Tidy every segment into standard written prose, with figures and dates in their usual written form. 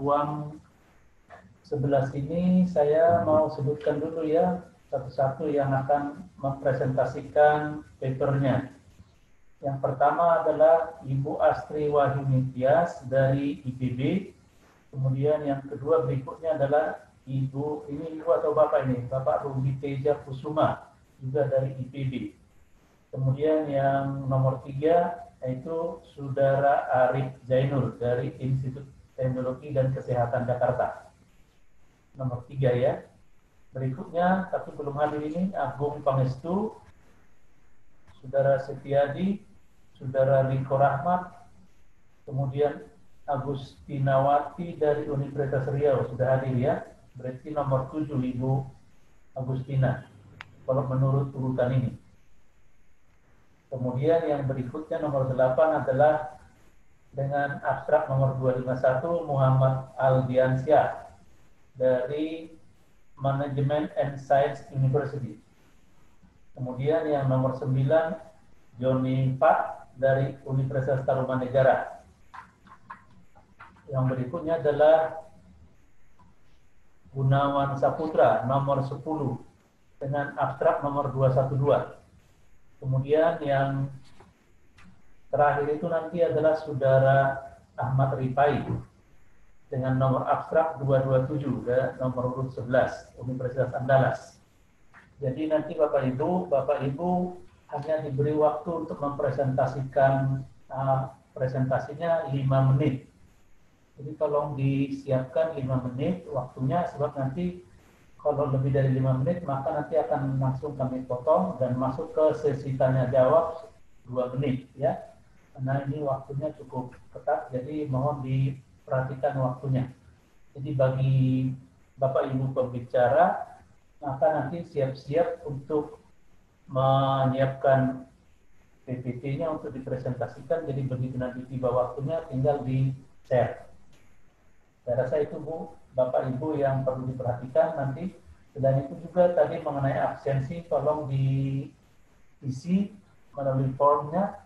ruang sebelah sini saya mau sebutkan dulu ya satu-satu yang akan mempresentasikan papernya. Yang pertama adalah Ibu Astri Wahyunitias dari IPB. Kemudian yang kedua berikutnya adalah Ibu, ini Ibu atau Bapak ini? Bapak Ruby Teja Kusuma, juga dari IPB. Kemudian yang nomor 3 yaitu Saudara Arif Zainul dari Institut Teknologi dan Kesehatan Jakarta. Nomor 3 ya. Berikutnya, tapi belum hadir ini, Agung Pangestu, Saudara Setiadi, Saudara Riko Rahmat, kemudian Agustinawati dari Universitas Riau, sudah hadir ya. Berarti nomor 7 Ibu Agustina, kalau menurut urutan ini. Kemudian yang berikutnya nomor 8 adalah dengan abstrak nomor 251 Muhammad Aldiansyah dari Management and Science University. Kemudian yang nomor 9 Joni Pak dari Universitas Tarumanegara. Yang berikutnya adalah Gunawan Saputra nomor 10 dengan abstrak nomor 212. Kemudian yang terakhir itu nanti adalah Saudara Ahmad Rifai dengan nomor abstrak 227 dan nomor urut 11 Universitas Andalas. Jadi nanti Bapak Ibu hanya diberi waktu untuk mempresentasikan presentasinya 5 menit. Jadi tolong disiapkan 5 menit waktunya, sebab nanti kalau lebih dari 5 menit maka nanti akan langsung kami potong dan masuk ke sesi tanya jawab 2 menit ya. Karena ini waktunya cukup ketat, jadi mohon diperhatikan waktunya. Jadi bagi Bapak Ibu pembicara, maka nanti siap-siap untuk menyiapkan PPT-nya untuk dipresentasikan. Jadi begitu nanti tiba waktunya tinggal di-share. Saya rasa itu Bu, Bapak Ibu yang perlu diperhatikan nanti. Selain itu juga tadi mengenai absensi, tolong diisi melalui formnya.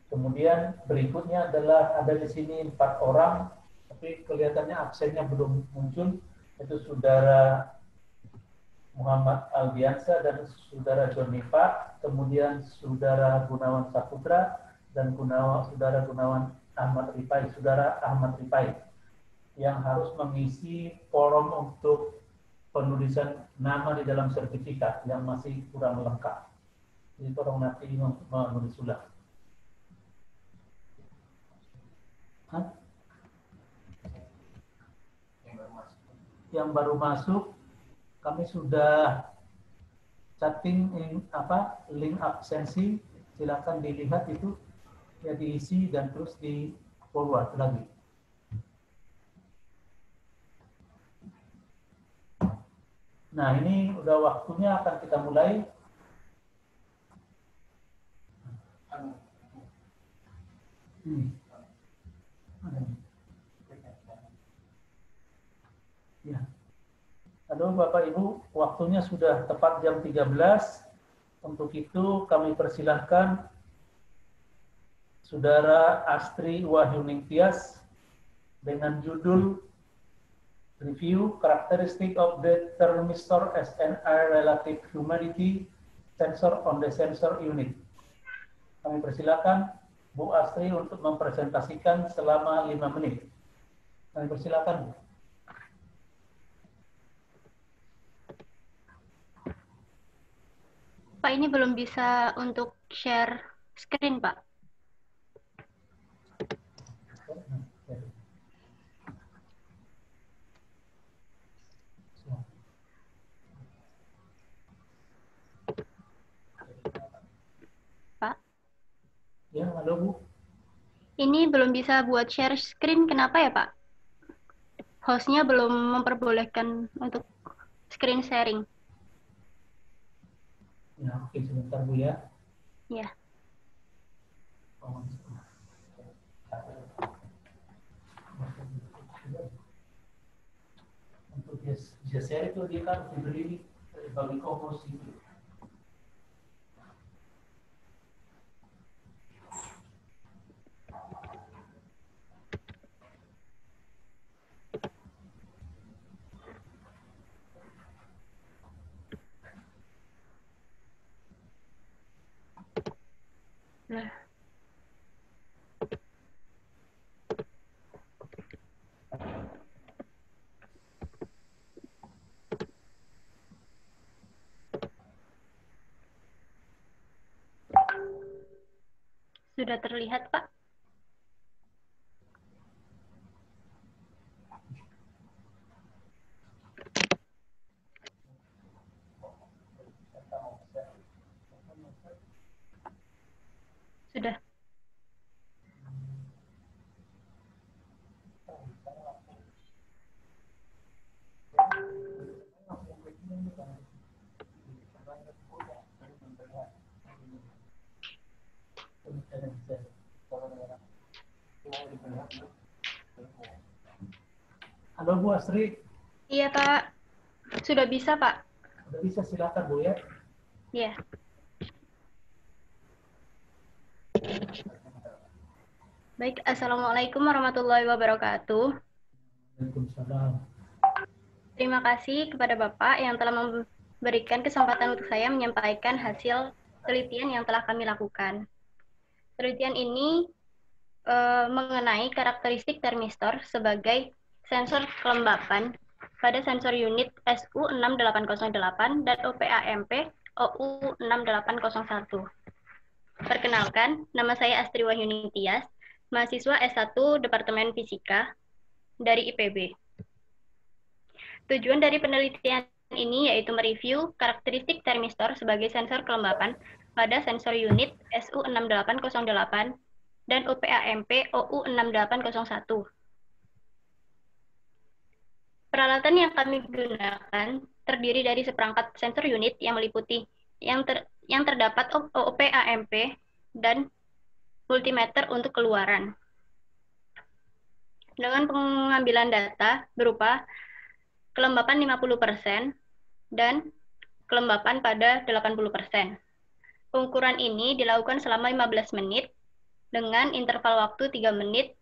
Kemudian berikutnya adalah ada di sini 4 orang, tapi kelihatannya absennya belum muncul. Itu Saudara Muhammad Aldiansa dan Saudara Joni Pak, kemudian Saudara Gunawan Saputra dan Saudara Gunawan Ahmad Rifai, Saudara Ahmad Rifai, yang harus mengisi form untuk penulisan nama di dalam sertifikat yang masih kurang lengkap. Jadi tolong nanti menulis ulang. Yang baru masuk, kami sudah chatting link absensi, silakan dilihat itu, ya diisi dan terus di forward lagi. Nah, ini udah waktunya akan kita mulai. Ya. Halo Bapak Ibu, waktunya sudah tepat jam 13. Untuk itu kami persilahkan Saudara Astri Wahyuningtyas dengan judul Review Characteristic of the Thermistor SNR Relative Humidity Sensor on the Sensor Unit. Kami persilakan Bu Astri untuk mempresentasikan selama 5 menit. Kami persilakan Bu. Pak, ini belum bisa untuk share screen, Pak. Pak? Ya, halo Bu. Ini belum bisa buat share screen, kenapa ya Pak? Hostnya belum memperbolehkan untuk screen sharing. Ya, oke, sebentar Bu ya. Ya. Untuk bisa share itu dia kan diberi bagi co-host itu. Sudah terlihat, Pak? Sudah. Halo Bu Astri. Iya, Pak. Sudah bisa, Pak? Sudah bisa, silakan Bu ya. Iya. Baik, Assalamualaikum warahmatullahi wabarakatuh. Waalaikumsalam. Terima kasih kepada Bapak yang telah memberikan kesempatan untuk saya menyampaikan hasil penelitian yang telah kami lakukan. Penelitian ini mengenai karakteristik termistor sebagai sensor kelembapan pada sensor unit SU6808 dan OPAMP OU6801. Perkenalkan, nama saya Astri Wahyuni Tias, mahasiswa S1 Departemen Fisika dari IPB. Tujuan dari penelitian ini yaitu mereview karakteristik termistor sebagai sensor kelembapan pada sensor unit SU6808 dan OPAMP OU6801. Peralatan yang kami gunakan terdiri dari seperangkat sensor unit yang meliputi yang terdapat OPAMP dan multimeter untuk keluaran. Dengan pengambilan data berupa kelembapan 50% dan kelembapan pada 80%. Pengukuran ini dilakukan selama 15 menit dengan interval waktu 3 menit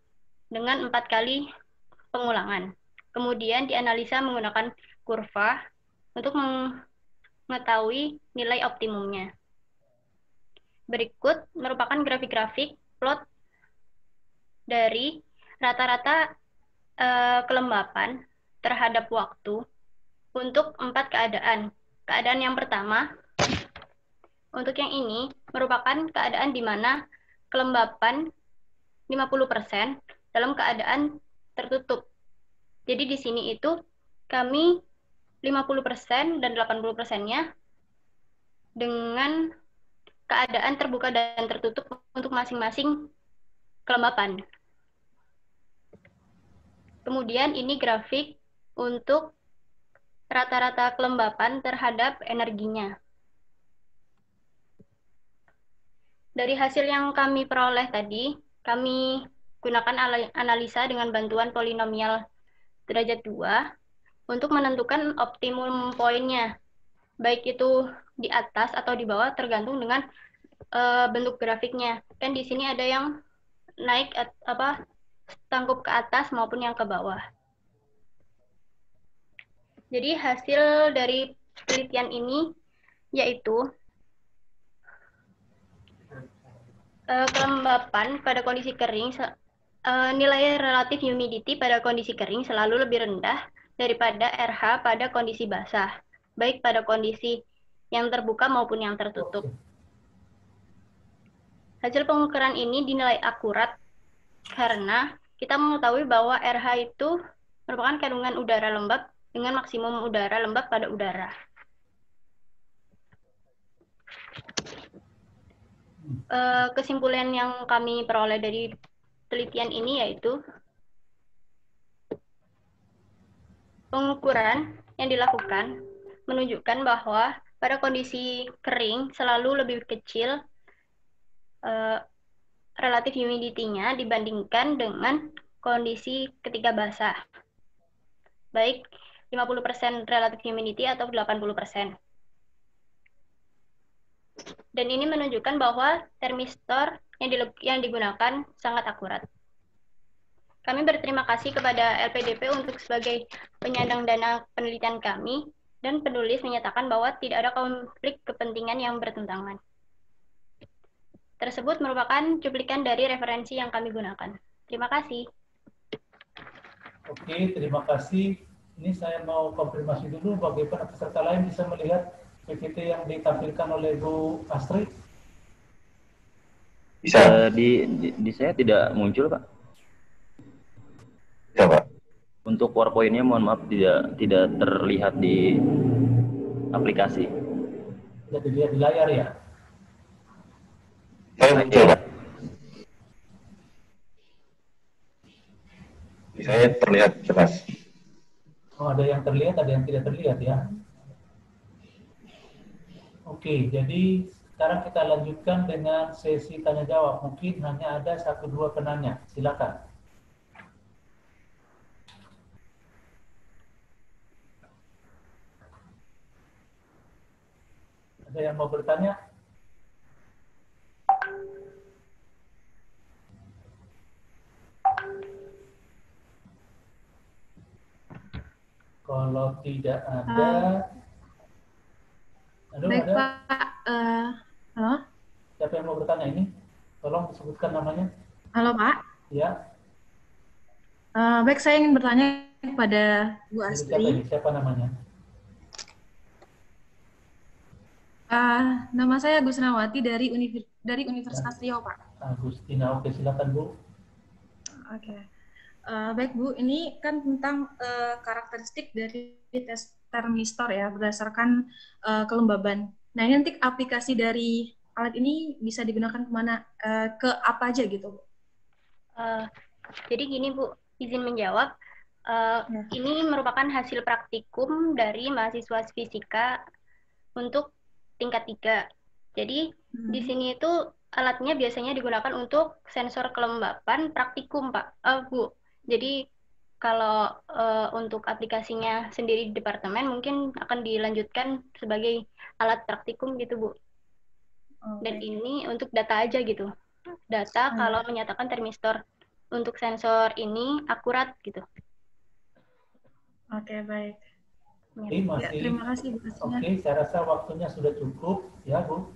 dengan 4 kali pengulangan. Kemudian dianalisa menggunakan kurva untuk mengetahui nilai optimumnya. Berikut merupakan grafik-grafik plot dari rata-rata kelembapan terhadap waktu untuk 4 keadaan. Keadaan yang pertama, untuk yang ini merupakan keadaan di mana kelembapan 50% dalam keadaan tertutup. Jadi di sini itu kami 50% dan 80%-nya dengan keadaan terbuka dan tertutup untuk masing-masing kelembapan. Kemudian ini grafik untuk rata-rata kelembapan terhadap energinya. Dari hasil yang kami peroleh tadi, kami gunakan analisa dengan bantuan polinomial derajat 2 untuk menentukan optimum poinnya, baik itu di atas atau di bawah tergantung dengan bentuk grafiknya. Dan di sini ada yang naik tangkup ke atas maupun yang ke bawah. Jadi hasil dari penelitian ini yaitu kelembapan pada kondisi kering, nilai relatif humidity pada kondisi kering selalu lebih rendah daripada RH pada kondisi basah, baik pada kondisi yang terbuka maupun yang tertutup. Hasil pengukuran ini dinilai akurat karena kita mengetahui bahwa RH itu merupakan kandungan udara lembab dengan maksimum udara lembab pada udara. Kesimpulan yang kami peroleh dari penelitian ini yaitu pengukuran yang dilakukan menunjukkan bahwa pada kondisi kering selalu lebih kecil relatif humidity-nya dibandingkan dengan kondisi ketika basah, baik 50% relatif humidity atau 80%. Dan ini menunjukkan bahwa termistor yang digunakan sangat akurat. Kami berterima kasih kepada LPDP untuk sebagai penyandang dana penelitian kami, dan penulis menyatakan bahwa tidak ada konflik kepentingan yang bertentangan. Tersebut merupakan cuplikan dari referensi yang kami gunakan. Terima kasih. Oke, terima kasih. Ini saya mau konfirmasi dulu bagaimana peserta lain bisa melihat PPT yang ditampilkan oleh Bu Astri. Bisa. Di saya tidak muncul, Pak. Bisa, Pak. Untuk PowerPoint-nya mohon maaf tidak terlihat di aplikasi. Tidak dilihat di layar ya? Saya muncul, Pak. Di saya terlihat jelas. Oh, ada yang terlihat, ada yang tidak terlihat ya. Oke, jadi sekarang kita lanjutkan dengan sesi tanya jawab. Mungkin hanya ada 1-2 penanya. Silakan. Ada yang mau bertanya? Kalau tidak ada, baik ada? Pak. Halo? Siapa yang mau bertanya ini? Tolong disebutkan namanya. Halo Pak. Ya. Baik, saya ingin bertanya kepada Bu Astri. Siapa namanya? Nama saya Agustinawati dari Universitas Riau, Pak. Agustina, oke, silakan Bu. Oke. Baik Bu, ini kan tentang karakteristik dari tes termistor ya, berdasarkan kelembaban. Nah, ini nanti aplikasi dari alat ini bisa digunakan kemana, ke apa aja gitu Bu? Jadi gini Bu, izin menjawab. Ini merupakan hasil praktikum dari mahasiswa fisika untuk tingkat 3. Jadi di sini itu alatnya biasanya digunakan untuk sensor kelembapan praktikum Pak, Bu. Jadi kalau untuk aplikasinya sendiri di departemen mungkin akan dilanjutkan sebagai alat praktikum gitu Bu. Dan ini untuk data aja gitu. Data kalau menyatakan termistor untuk sensor ini akurat gitu. Oke, baik. Ya, terima kasih Bu. Oke, saya rasa waktunya sudah cukup ya Bu.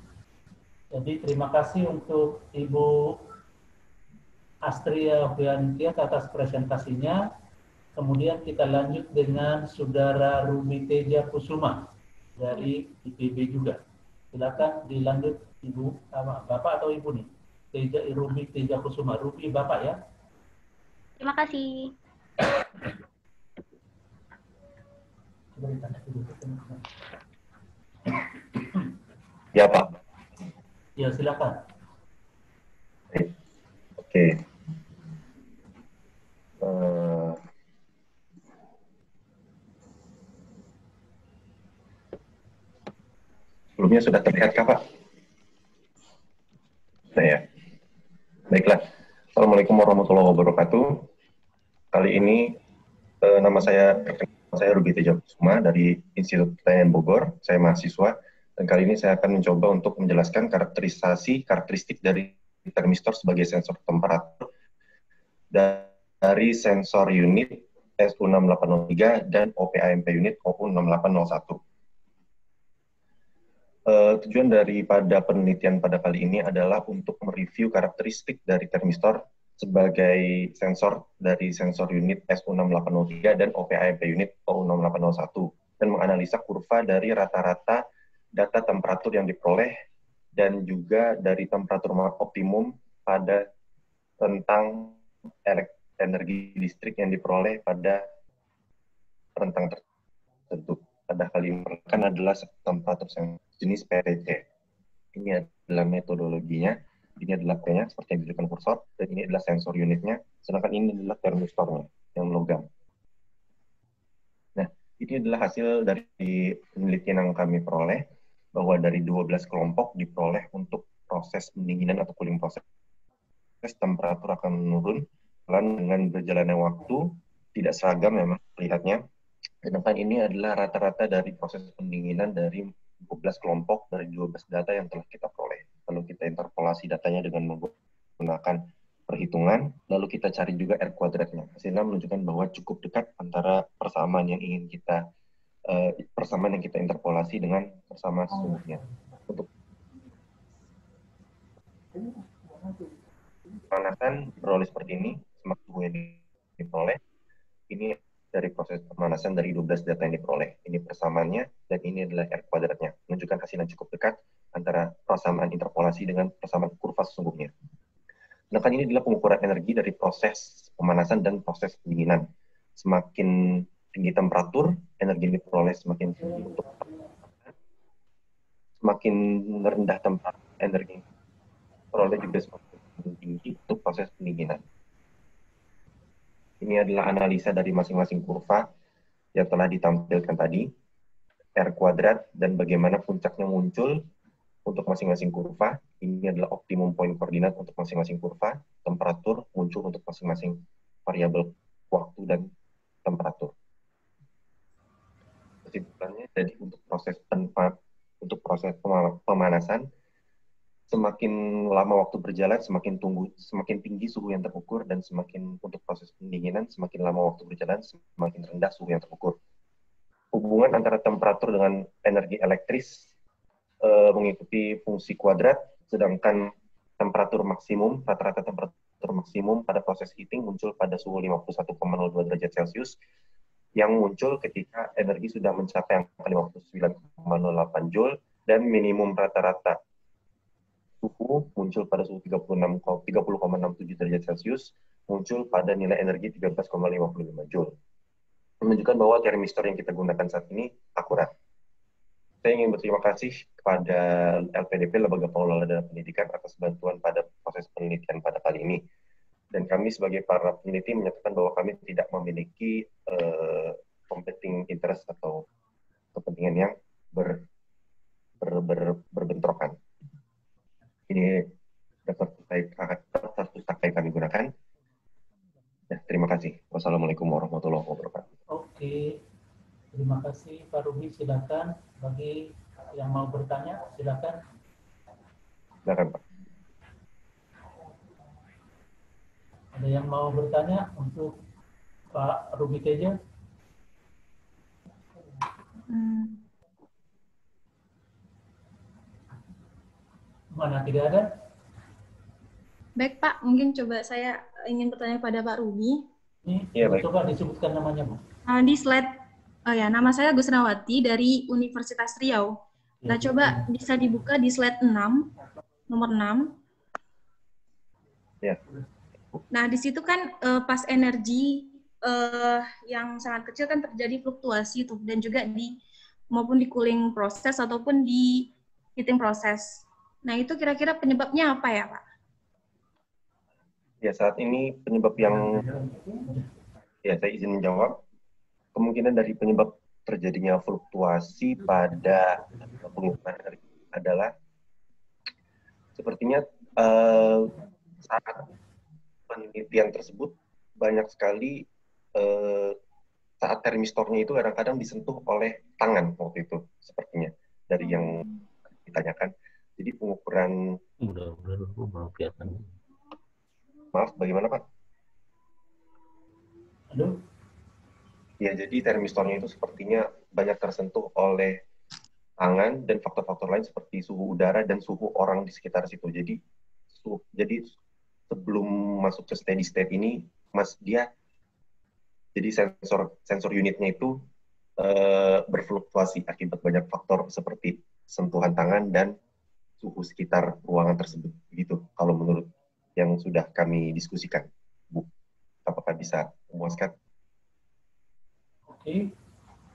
Jadi terima kasih untuk Ibu Astria Fiantias atas presentasinya. Kemudian kita lanjut dengan Saudara Ruby Teja Kusuma dari IPB juga. Silakan dilanjut Ibu, Bapak atau Ibu nih? Ruby Teja Kusuma. Ruby Bapak ya. Terima kasih. Ya, Pak. Ya, silakan. Oke. Sebelumnya sudah terlihat kah, Pak? Nah, ya. Baiklah. Assalamualaikum warahmatullahi wabarakatuh. Kali ini nama saya Ruby Teja Kusuma dari Institut Pertanian Bogor. Saya mahasiswa. Dan kali ini saya akan mencoba untuk menjelaskan karakteristik dari termistor sebagai sensor temperatur dari sensor unit SU6803 dan OPAMP unit OU6801. Tujuan daripada penelitian pada kali ini adalah untuk mereview karakteristik dari termistor sebagai sensor dari sensor unit SU6803 dan OPAMP unit OU6801 dan menganalisa kurva dari rata-rata data temperatur yang diperoleh dan juga dari temperatur optimum pada tentang energi listrik yang diperoleh pada rentang tertentu. Pada kali ini kan adalah temperatur jenis PTC. Ini adalah metodologinya, ini adalah P-nya seperti yang diberikan kursor, dan ini adalah sensor unitnya, sedangkan ini adalah termistornya yang logam. Nah, ini adalah hasil dari penelitian yang kami peroleh, bahwa dari 12 kelompok diperoleh untuk proses pendinginan atau cooling proses, temperatur akan menurun dengan berjalannya waktu, tidak seragam memang terlihatnya. Sedangkan ini adalah rata-rata dari proses pendinginan dari 12 kelompok dari 12 data yang telah kita peroleh. Lalu kita interpolasi datanya dengan menggunakan perhitungan, lalu kita cari juga R kuadratnya. Hasilnya menunjukkan bahwa cukup dekat antara persamaan yang ingin kita interpolasi dengan persamaan sesungguhnya. Untuk pemanasan beroleh seperti ini, semakin suhu yang diperoleh, ini dari proses pemanasan dari 12 data yang diperoleh. Ini persamaannya, dan ini adalah R kuadratnya. Menunjukkan hasil yang cukup dekat antara persamaan interpolasi dengan persamaan kurva sesungguhnya. Sedangkan ini adalah pengukuran energi dari proses pemanasan dan proses pendinginan. Semakin tinggi temperatur, energi yang diperoleh semakin tinggi untuk semakin rendah temperatur, energi yang diperoleh juga semakin tinggi untuk proses pendinginan. Ini adalah analisa dari masing-masing kurva yang telah ditampilkan tadi, R kuadrat, dan bagaimana puncaknya muncul untuk masing-masing kurva. Ini adalah optimum point koordinat untuk masing-masing kurva, temperatur muncul untuk masing-masing variabel waktu dan temperatur. Kesimpulannya, jadi untuk proses pemanasan, semakin lama waktu berjalan, semakin tinggi suhu yang terukur, dan semakin untuk proses pendinginan, semakin lama waktu berjalan, semakin rendah suhu yang terukur. Hubungan antara temperatur dengan energi elektris mengikuti fungsi kuadrat, sedangkan temperatur maksimum, rata-rata temperatur maksimum pada proses heating muncul pada suhu 51,02 derajat Celcius, yang muncul ketika energi sudah mencapai angka 59,08 Joule, dan minimum rata-rata suhu muncul pada suhu 30,67 derajat Celcius, muncul pada nilai energi 13,55 Joule. Menunjukkan bahwa termistor yang kita gunakan saat ini akurat. Saya ingin berterima kasih kepada LPDP, Lembaga Pengelola Dana Pendidikan, atas bantuan pada proses penelitian pada kali ini. Dan kami sebagai para peneliti menyatakan bahwa kami tidak memiliki competing interest atau kepentingan yang berbentrokan. Ini daftar pusaka yang kami gunakan. Ya, terima kasih. Wassalamualaikum warahmatullahi wabarakatuh. Oke, terima kasih Pak Ruby. Silakan bagi yang mau bertanya, silakan. Silakan Pak. Ada yang mau bertanya untuk Pak Ruby Teja? Mana tidak ada? Baik Pak, mungkin coba saya ingin bertanya pada Pak Ruby. Ini Iya, baik. coba disebutkan namanya, Bu. Di slide, nama saya Gusnawati dari Universitas Riau. Nah, coba bisa dibuka di slide 6, nomor 6. Ya. Nah, di situ kan pas energi yang sangat kecil kan terjadi fluktuasi tuh, dan juga maupun di cooling proses ataupun di heating proses. Nah, itu kira-kira penyebabnya apa ya, Pak? Ya, saat ini penyebab yang, ya saya izin menjawab, kemungkinan dari penyebab terjadinya fluktuasi pada pengukuran energi adalah sepertinya saat penelitian tersebut banyak sekali saat termistornya itu kadang-kadang disentuh oleh tangan waktu itu, sepertinya dari yang ditanyakan. Jadi pengukuran, maaf, bagaimana Pak? Halo? Ya, jadi termistornya itu sepertinya banyak tersentuh oleh tangan dan faktor-faktor lain seperti suhu udara dan suhu orang di sekitar situ. Jadi sebelum masuk ke steady state ini, jadi sensor unitnya itu berfluktuasi akibat banyak faktor seperti sentuhan tangan dan suhu sekitar ruangan tersebut. Begitu kalau menurut yang sudah kami diskusikan, Bu. Apakah bisa memuaskan? Oke.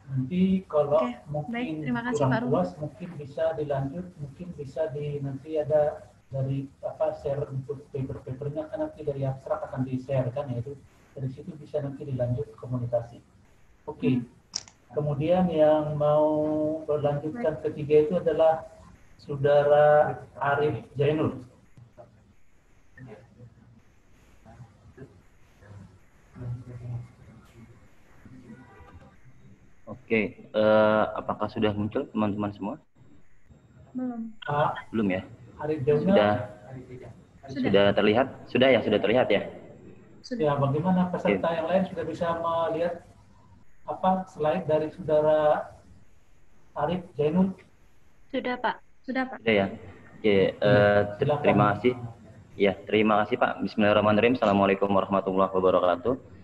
Nanti kalau mungkin baik, terima kasih, kurang Pak Ruby. puas, mungkin bisa dilanjut, mungkin bisa nanti ada dari share untuk paper-papernya, kan nanti dari abstrak akan di-share kan, yaitu dari situ bisa nanti dilanjut komunikasi. Oke. Kemudian yang mau berlanjutkan ketiga itu adalah Saudara Arif Zainul. Oke, apakah sudah muncul teman-teman semua? Belum. Belum ya? Arif Zainul. Sudah terlihat? Sudah ya, sudah terlihat ya? Ya, bagaimana peserta yang lain sudah bisa melihat slide dari Saudara Arif Zainul? Sudah, Pak. Sudah, Pak. Sudah ya? Oke, terima kasih. Ya, terima kasih Pak. Bismillahirrahmanirrahim. Assalamualaikum warahmatullahi wabarakatuh.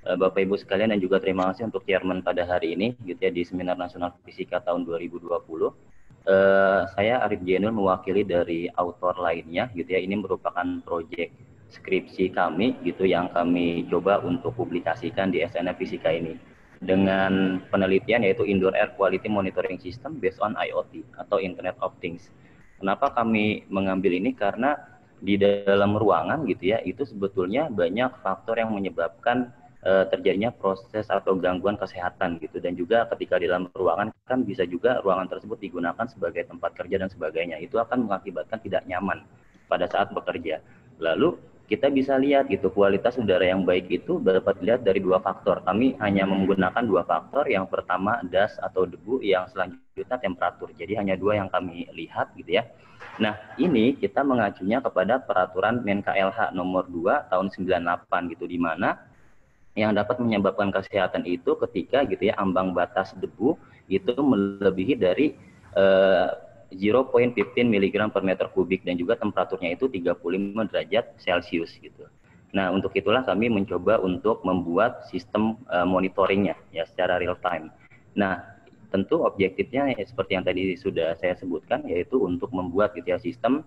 Bapak Ibu sekalian, dan juga terima kasih untuk chairman pada hari ini gitu ya, di Seminar Nasional Fisika tahun 2020. Saya Arif Zainul mewakili dari autor lainnya gitu ya. Ini merupakan proyek skripsi kami gitu yang kami coba untuk publikasikan di SNF Fisika ini dengan penelitian yaitu Indoor Air Quality Monitoring System based on IoT atau Internet of Things. Kenapa kami mengambil ini? Karena di dalam ruangan gitu ya, itu sebetulnya banyak faktor yang menyebabkan terjadinya proses atau gangguan kesehatan gitu, dan juga ketika di dalam ruangan kan bisa juga ruangan tersebut digunakan sebagai tempat kerja dan sebagainya, itu akan mengakibatkan tidak nyaman pada saat bekerja. Lalu kita bisa lihat gitu kualitas udara yang baik itu dapat dilihat dari dua faktor. Kami hanya menggunakan dua faktor, yang pertama dust atau debu, yang selanjutnya temperatur. Jadi hanya dua yang kami lihat gitu ya. Nah, ini kita mengacunya kepada peraturan Menka-LH nomor 2 tahun 98 gitu, di mana yang dapat menyebabkan kesehatan itu ketika gitu ya ambang batas debu itu melebihi dari 0,15 mg per meter kubik dan juga temperaturnya itu 35 derajat Celcius gitu. Nah, untuk itulah kami mencoba untuk membuat sistem monitoringnya ya secara real time. Nah, tentu objektifnya ya, seperti yang tadi sudah saya sebutkan, yaitu untuk membuat gitu ya sistem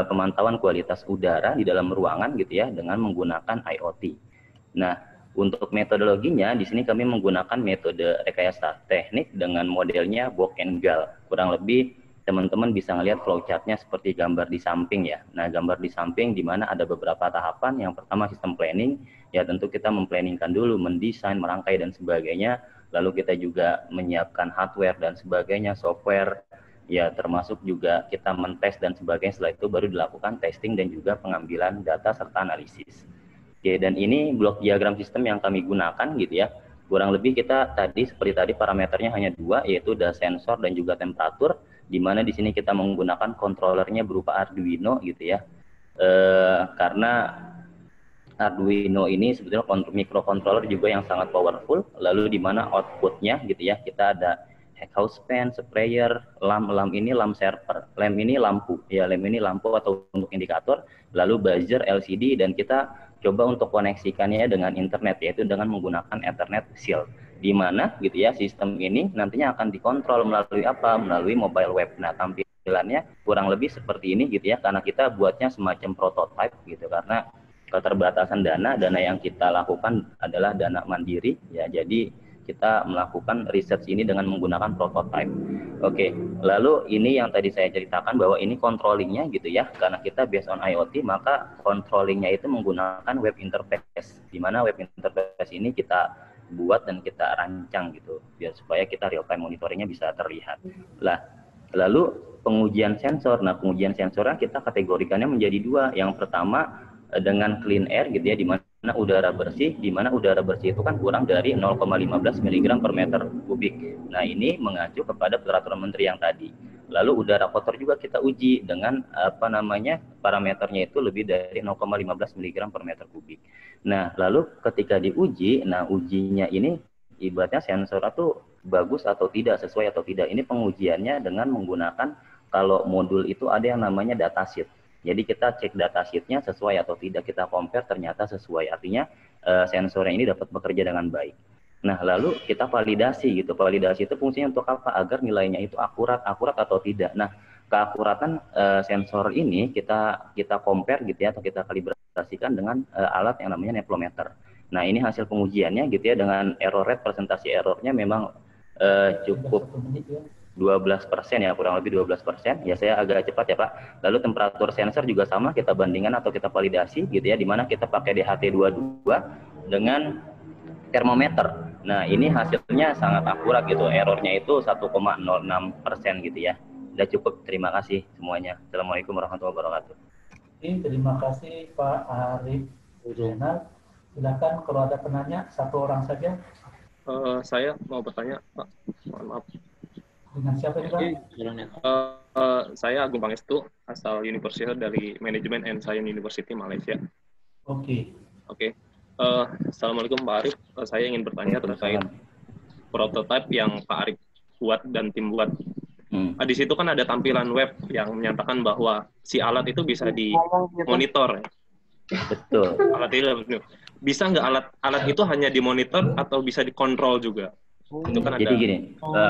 pemantauan kualitas udara di dalam ruangan gitu ya dengan menggunakan IoT. Nah, untuk metodologinya, di sini kami menggunakan metode rekayasa teknik dengan modelnya Bock and Gall. Kurang lebih teman-teman bisa melihat flowchart-nya seperti gambar di samping ya. Nah, gambar di samping di mana ada beberapa tahapan. Yang pertama sistem planning, ya tentu kita memplanningkan dulu, mendesain, merangkai dan sebagainya. Lalu kita juga menyiapkan hardware dan sebagainya, software, ya termasuk juga kita mentes dan sebagainya. Setelah itu baru dilakukan testing dan juga pengambilan data serta analisis. Oke, dan ini blok diagram sistem yang kami gunakan gitu ya. Kurang lebih kita tadi seperti tadi parameternya hanya dua, yaitu ada sensor dan juga temperatur, di mana di sini kita menggunakan controllernya berupa Arduino gitu ya. Karena Arduino ini sebetulnya microcontroller juga yang sangat powerful, lalu di mana outputnya gitu ya, kita ada house fan, sprayer, lamp ini lamp server, lamp ini lampu, ya lamp ini lampu atau untuk indikator, lalu buzzer LCD, dan kita coba untuk koneksikannya dengan internet, yaitu dengan menggunakan Ethernet Shield, di mana gitu ya sistem ini nantinya akan dikontrol melalui apa? Melalui mobile web. Nah, tampilannya kurang lebih seperti ini gitu ya, karena kita buatnya semacam prototype gitu, karena keterbatasan dana yang kita lakukan adalah dana mandiri ya, jadi kita melakukan research ini dengan menggunakan prototype. Oke, lalu ini yang tadi saya ceritakan bahwa ini controllingnya gitu ya, karena kita based on IoT, maka controllingnya itu menggunakan web interface, di mana web interface ini kita buat dan kita rancang gitu, biar supaya kita real time monitoringnya bisa terlihat. Lah, lalu pengujian sensor. Nah, pengujian sensornya kita kategorikannya menjadi dua. Yang pertama dengan clean air gitu ya, di mana udara bersih, di mana udara bersih itu kan kurang dari 0,15 mg per meter kubik. Nah, ini mengacu kepada peraturan menteri yang tadi. Lalu udara kotor juga kita uji dengan parameternya itu lebih dari 0,15 mg per meter kubik. Nah, lalu ketika diuji, nah ujinya ini ibaratnya sensor itu bagus atau tidak, sesuai atau tidak. Ini pengujiannya dengan menggunakan, kalau modul itu ada yang namanya datasheet. Jadi kita cek datasheetnya sesuai atau tidak, kita compare ternyata sesuai, artinya sensornya ini dapat bekerja dengan baik. Nah, lalu kita validasi gitu. Validasi itu fungsinya untuk apa? Agar nilainya itu akurat atau tidak. Nah, keakuratan sensor ini kita compare gitu ya, atau kita kalibrasikan dengan alat yang namanya neplometer. Nah, ini hasil pengujiannya gitu ya, dengan error rate, presentasi errornya memang cukup 12% ya, kurang lebih 12%. Ya, saya agak cepat ya Pak. Lalu temperatur sensor juga sama, kita bandingkan atau kita validasi gitu ya, di mana kita pakai DHT22 dengan termometer. Nah, ini hasilnya sangat akurat gitu. Errornya itu 1,06% gitu ya. Sudah cukup, terima kasih semuanya. Assalamualaikum warahmatullahi wabarakatuh. Terima kasih Pak Arif Zainal. Silakan kalau ada penanya, satu orang saja. Saya mau bertanya Pak, mohon maaf. Dengan siapa ini Pak? Saya Agung Pangestu, asal University dari Management and Science University Malaysia. Oke. Assalamualaikum Pak Arif. Saya ingin bertanya terkait prototipe yang Pak Arif buat dan tim buat. Di situ kan ada tampilan web yang menyatakan bahwa si alat itu bisa dimonitor. Betul. Alat itu bisa nggak alat itu hanya dimonitor atau bisa dikontrol juga? Itu kan Jadi ada. gini,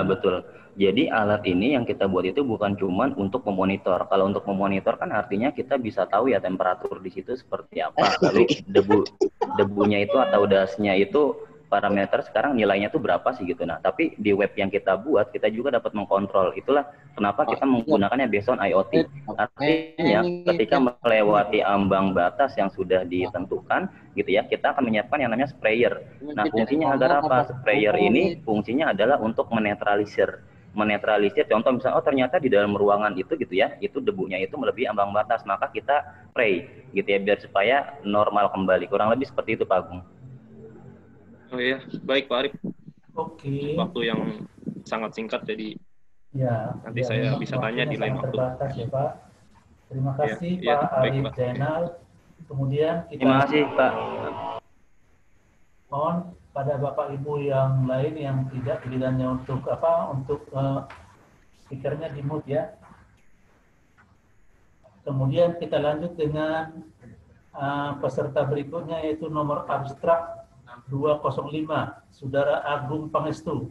betul. Jadi alat ini yang kita buat itu bukan cuman untuk memonitor. Kalau untuk memonitor kan artinya kita bisa tahu ya temperatur di situ seperti apa. Lalu debunya itu atau dasnya itu parameter sekarang nilainya tuh berapa sih gitu. Nah, tapi di web yang kita buat kita juga dapat mengkontrol. Itulah kenapa kita menggunakannya based on IoT. Artinya ketika melewati ambang batas yang sudah ditentukan gitu ya, kita akan menyiapkan yang namanya sprayer. Nah, fungsinya agar apa? Sprayer ini fungsinya adalah untuk menetralisir contoh misalnya, oh ternyata di dalam ruangan itu gitu ya, itu debunya itu melebihi ambang batas, maka kita spray gitu ya, biar supaya normal kembali. Kurang lebih seperti itu Pak Agung. Oh iya, baik Pak Arif. Oke. Waktu yang sangat singkat, jadi ya, nanti saya bisa tanya di lain waktu. Terbatas ya Pak. Terima kasih ya, Pak baik, Arif Pak. Zainal. Kemudian kita Terima kasih Pak. mohon pada Bapak Ibu yang lain yang tidak pilihannya untuk speakernya di mute ya. Kemudian kita lanjut dengan peserta berikutnya, yaitu nomor abstrak 205, Saudara Agung Pangestu.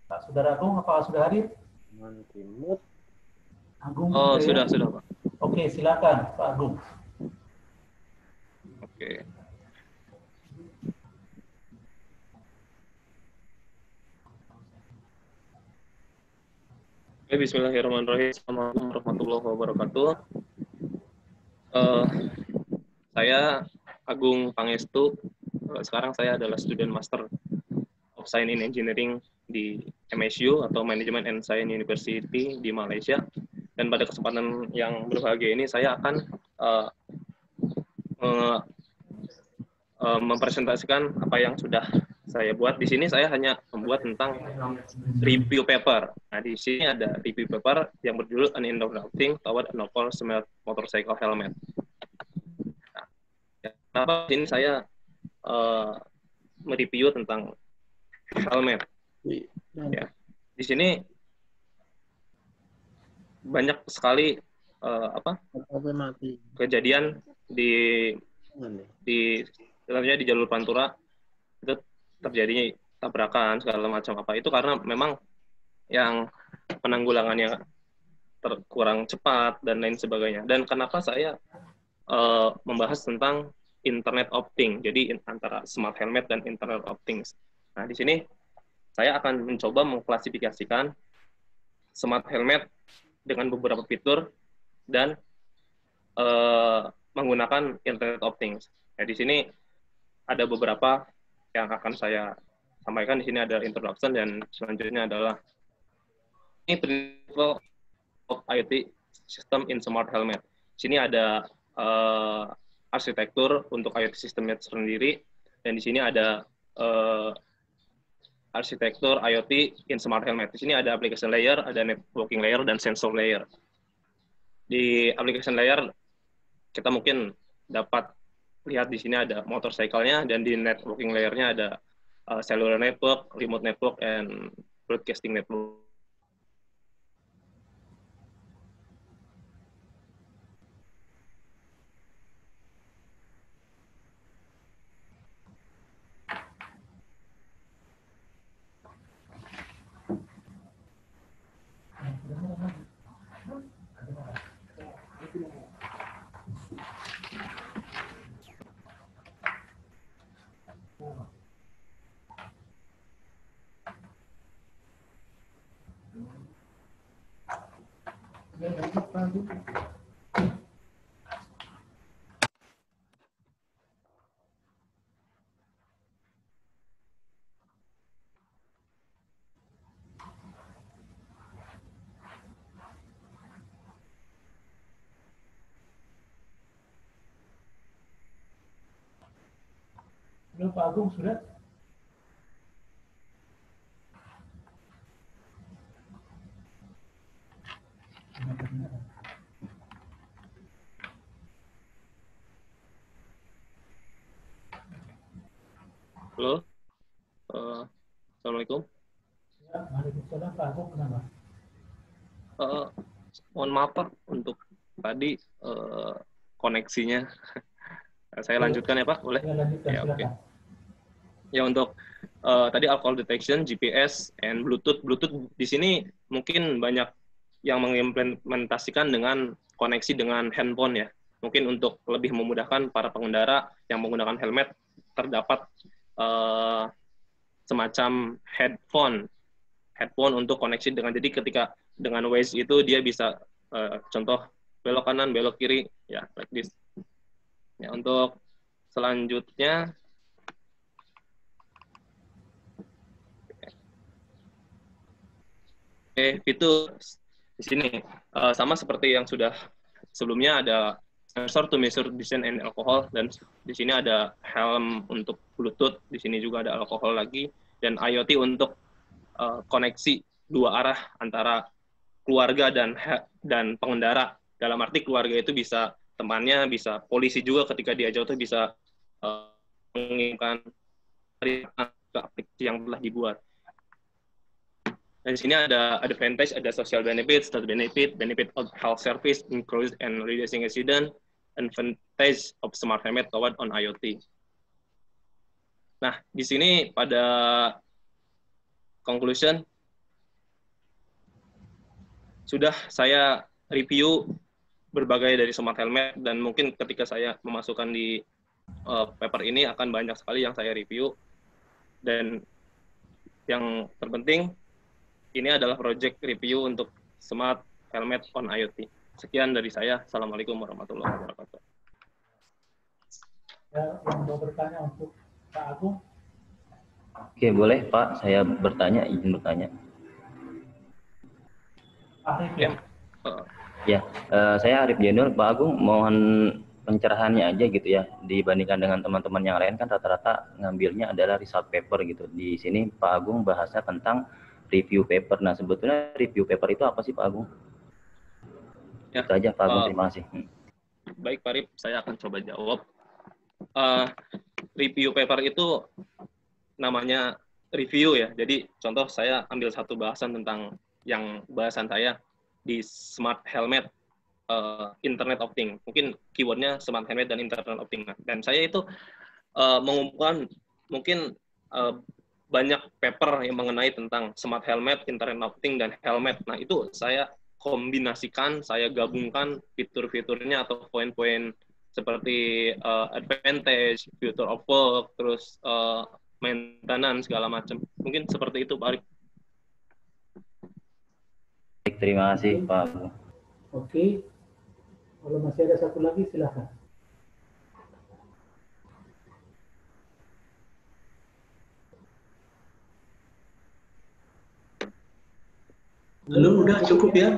Pak Saudara Agung, apakah sudah hadir? Agung, oh sudah Pak. Oke, silakan Pak Agung. Oke. Bismillahirrahmanirrahim. Assalamualaikum warahmatullahi wabarakatuh. Saya Agung Pangestu. Sekarang saya adalah student Master of Science in Engineering di MSU atau Management and Science University di Malaysia. Dan pada kesempatan yang berbahagia ini saya akan mempresentasikan apa yang sudah saya buat. Di sini saya hanya membuat tentang review paper. Nah, di sini ada review paper yang berjudul An Introduction Toward a Novel Smart Motorcycle Helmet. Nah, kenapa ini saya mereview tentang helmet? Ya, di sini banyak sekali kejadian di jalur Pantura itu terjadinya tabrakan segala macam apa itu karena memang yang penanggulangannya kurang cepat dan lain sebagainya. Dan kenapa saya membahas tentang Internet of Things, jadi antara smart helmet dan Internet of Things. Nah, di sini saya akan mencoba mengklasifikasikan smart helmet dengan beberapa fitur dan menggunakan Internet of Things. Nah, di sini ada beberapa yang akan saya sampaikan. Di sini ada introduction dan selanjutnya adalah ini principle of IoT system in smart helmet. Di sini ada arsitektur untuk IoT systemnya sendiri, dan di sini ada arsitektur IoT in smart helmet. Di sini ada application layer, ada networking layer, dan sensor layer. Di application layer kita mungkin dapat lihat di sini ada motorcycle-nya, dan di networking layer-nya ada cellular network, remote network, and broadcasting network. Belum Pak Agung sudah? Halo, Assalamualaikum. Ya, Waalaikumsalam Pak Agung, kenapa? Mohon maaf Pak untuk tadi koneksinya. Saya lanjutkan ya Pak, boleh? Ya, lanjutkan, Ya, silakan. oke. Ya, untuk tadi alcohol detection, GPS, and Bluetooth. Bluetooth di sini mungkin banyak yang mengimplementasikan dengan koneksi dengan handphone ya. Mungkin untuk lebih memudahkan para pengendara yang menggunakan helmet terdapat semacam headphone untuk koneksi dengan, jadi ketika dengan Waze itu dia bisa contoh belok kanan, belok kiri, ya like this. Ya, untuk selanjutnya fitur di sini sama seperti yang sudah sebelumnya, ada sensor to measure distance and alcohol, dan di sini ada helm untuk Bluetooth, di sini juga ada alkohol lagi, dan IoT untuk koneksi dua arah antara keluarga dan pengendara. Dalam arti keluarga itu bisa temannya, bisa polisi juga ketika dia jauh, itu bisa mengirimkan ke aplikasi yang telah dibuat. Dan di sini ada advantage, ada social benefits, stat benefit, benefit of health service, increase and reducing accident, advantage of smart helmet powered on IoT. Nah, di sini pada conclusion sudah saya review berbagai dari smart helmet, dan mungkin ketika saya memasukkan di paper ini akan banyak sekali yang saya review. Dan yang terpenting, ini adalah project review untuk smart helmet on IoT. Sekian dari saya. Assalamualaikum warahmatullahi wabarakatuh. Ya, yang mau bertanya untuk Pak Agung? Oke, boleh Pak. Saya bertanya, izin bertanya. Arif ya? Ya, saya Arif Jenur. Pak Agung, mohon pencerahannya aja gitu ya. Dibandingkan dengan teman-teman yang lain kan rata-rata ngambilnya adalah result paper gitu. Di sini Pak Agung bahasnya tentang review paper. Nah, sebetulnya review paper itu apa sih Pak Agung? Ya, itu aja Pak Agung, terima kasih. Baik Pak Arif, saya akan coba jawab. Review paper itu namanya review ya. Jadi contoh saya ambil satu bahasan tentang yang bahasan saya di smart helmet, Internet of Things. Mungkin keywordnya smart helmet dan Internet of Things. Dan saya itu mengumpulkan mungkin banyak paper yang mengenai tentang smart helmet, Internet of Things, dan helmet. Nah, itu saya kombinasikan, saya gabungkan fitur-fiturnya atau poin-poin seperti advantage, future of work, terus maintenance, segala macam. Mungkin seperti itu, Pak Arif. Baik, terima kasih, Pak. Oke. Kalau masih ada satu lagi, silakan. Lalu udah cukup ya?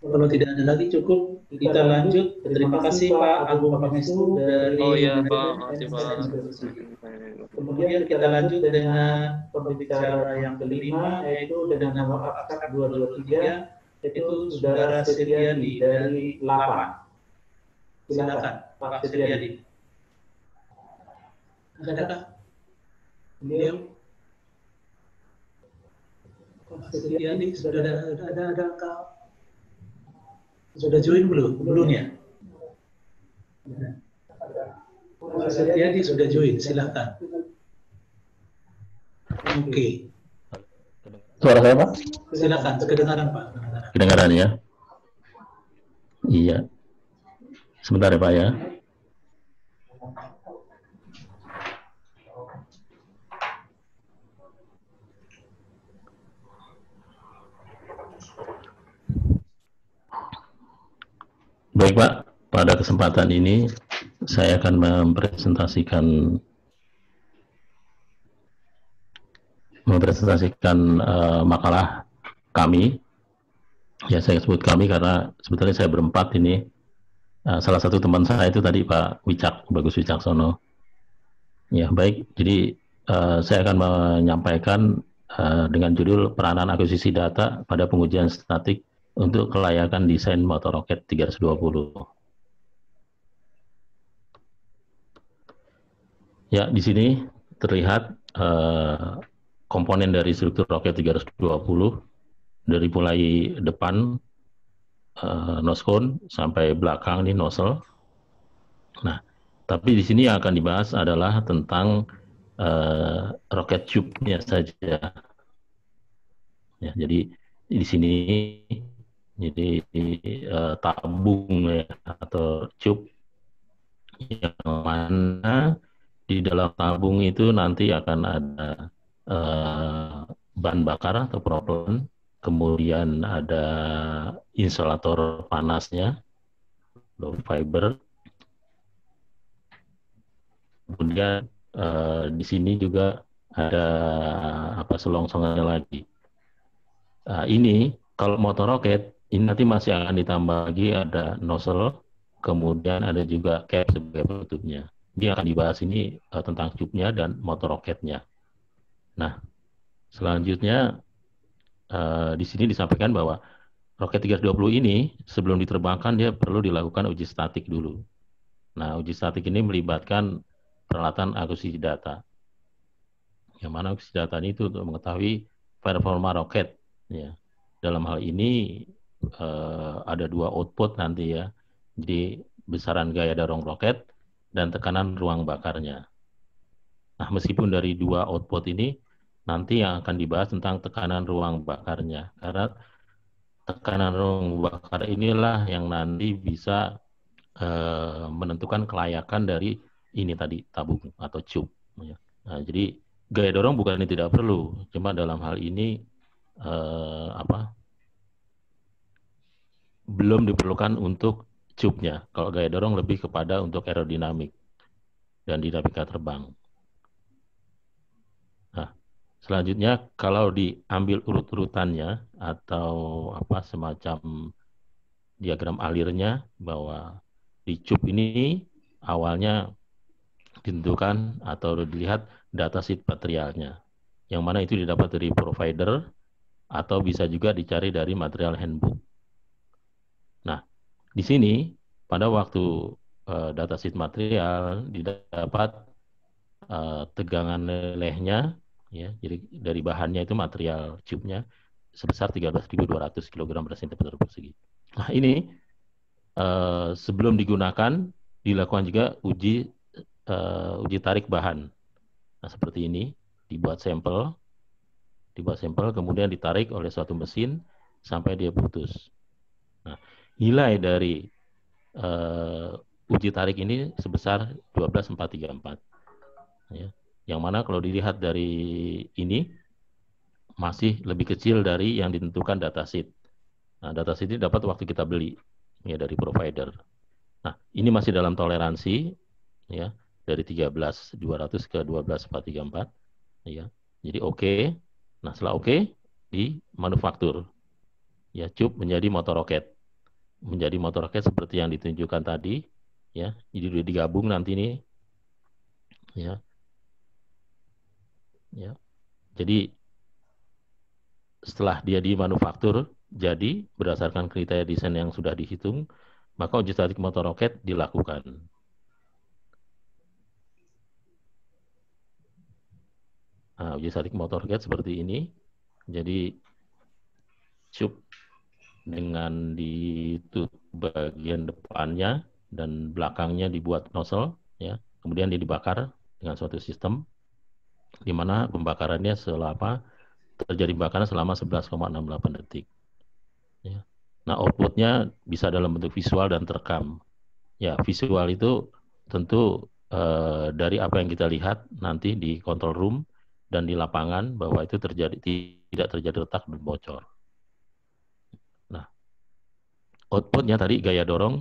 Kalau tidak ada lagi cukup, kita lanjut. Terima kasih Pak Agung Pangestu dari Pak. Kemudian kita lanjut dengan pembicara yang kelima, yaitu dengan nomor abstrak 223, yaitu Saudara Setiadi dari LAPAN. Silakan Pak Setiadi. Adakah beliau? Pak Setiadi sudah join belum? Belum ya? Pak Setiadi sudah join, silakan. Oke. Suara saya Pak? Silakan, kedengaran Pak. Kedengaran ya? Iya. Sebentar ya Pak ya. Baik Pak, pada kesempatan ini saya akan mempresentasikan makalah kami. Ya, saya sebut kami karena sebetulnya saya berempat ini. Salah satu teman saya itu tadi Pak Bagus Wicaksono. Ya, baik. Jadi saya akan menyampaikan dengan judul peranan akuisisi data pada pengujian statik untuk kelayakan desain motor roket 320. Ya, di sini terlihat komponen dari struktur roket 320 dari mulai depan nose cone sampai belakang ini nozzle. Nah, tapi di sini yang akan dibahas adalah tentang roket tube-nya saja. Ya, jadi di sini jadi tabung ya, atau tube yang mana di dalam tabung itu nanti akan ada bahan bakar atau propelan, kemudian ada insulator panasnya, low fiber, kemudian di sini juga ada selongsongannya lagi. Ini kalau motor roket ini nanti masih akan ditambah lagi ada nozzle, kemudian ada juga cap sebagai penutupnya. Ini akan dibahas ini tentang tube-nya dan motor roketnya. Nah, selanjutnya di sini disampaikan bahwa roket 320 ini sebelum diterbangkan dia perlu dilakukan uji statik dulu. Nah, uji statik ini melibatkan peralatan akuisisi data. Yang mana akuisisi data ini itu untuk mengetahui performa roket. Ya, dalam hal ini ada dua output nanti ya, jadi besaran gaya dorong roket dan tekanan ruang bakarnya. Nah, meskipun dari dua output ini nanti yang akan dibahas tentang tekanan ruang bakarnya, karena tekanan ruang bakar inilah yang nanti bisa menentukan kelayakan dari ini tadi tabung atau tube. Ya. Nah, jadi gaya dorong bukan ini tidak perlu, cuma dalam hal ini belum diperlukan untuk tube-nya. Kalau gaya dorong lebih kepada untuk aerodinamik dan dinamika terbang. Nah, selanjutnya kalau diambil urut-urutannya atau semacam diagram alirnya, bahwa di tube ini awalnya ditentukan atau dilihat datasheet materialnya, yang mana itu didapat dari provider atau bisa juga dicari dari material handbook. Nah, di sini pada waktu datasheet material didapat tegangan lelehnya, ya, jadi dari bahannya itu material tube-nya sebesar 13.200 kg per cm persegi. Nah, ini sebelum digunakan dilakukan juga uji tarik bahan. Nah, seperti ini, dibuat sampel, kemudian ditarik oleh suatu mesin sampai dia putus. Nah, nilai dari uji tarik ini sebesar 12.434. Ya, yang mana kalau dilihat dari ini masih lebih kecil dari yang ditentukan datasheet. Nah, datasheet ini dapat waktu kita beli ya dari provider. Nah, ini masih dalam toleransi ya, dari 13.200 ke 12.434 ya. Jadi oke. Nah, setelah oke, di manufaktur ya, tube menjadi motor roket. Menjadi motor roket seperti yang ditunjukkan tadi ya. Jadi sudah digabung nanti ini ya. Ya. Jadi setelah dia dimanufaktur jadi berdasarkan kriteria desain yang sudah dihitung, maka uji statik motor roket dilakukan. Nah, uji statik motor roket seperti ini. Jadi tube dengan ditutup bagian depannya dan belakangnya dibuat nozzle ya. Kemudian dia dibakar dengan suatu sistem di mana pembakarannya terjadi pembakaran selama 11,68 detik. Ya. Nah, outputnya bisa dalam bentuk visual dan terekam. Ya, visual itu tentu dari apa yang kita lihat nanti di control room dan di lapangan bahwa itu tidak terjadi retak dan bocor. Nah, outputnya tadi gaya dorong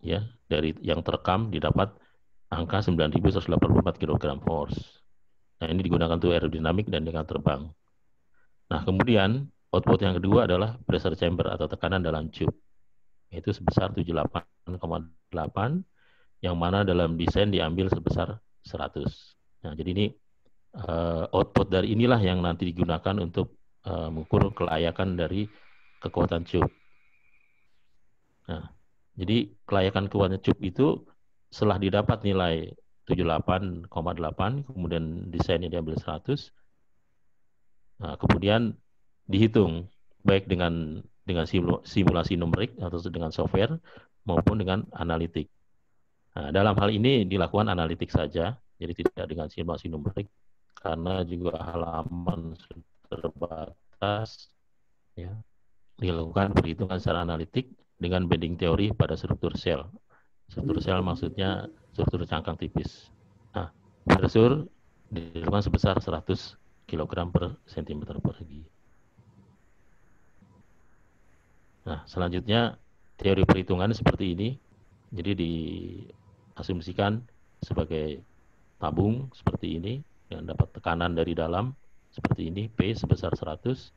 ya, dari yang terekam didapat angka 9.184 kg force. Nah, ini digunakan untuk aerodinamik dan dengan terbang. Nah, kemudian output yang kedua adalah pressure chamber atau tekanan dalam tube. Itu sebesar 78,8 yang mana dalam desain diambil sebesar 100. Nah, jadi ini output dari inilah yang nanti digunakan untuk mengukur kelayakan dari kekuatan tube. Nah, jadi kelayakan kekuatan tube itu setelah didapat nilai 78,8, kemudian desainnya diambil 100, nah, kemudian dihitung baik dengan simulasi numerik atau dengan software maupun dengan analitik. Nah, dalam hal ini dilakukan analitik saja, jadi tidak dengan simulasi numerik. karena juga halaman terbatas, ya, dilakukan perhitungan secara analitik dengan bending teori pada struktur sel. Struktur sel maksudnya struktur cangkang tipis. Nah, pressure dilakukan sebesar 100 kg per cm persegi. Nah, selanjutnya teori perhitungan seperti ini. Jadi diasumsikan sebagai tabung seperti ini yang dapat tekanan dari dalam seperti ini, P sebesar 100.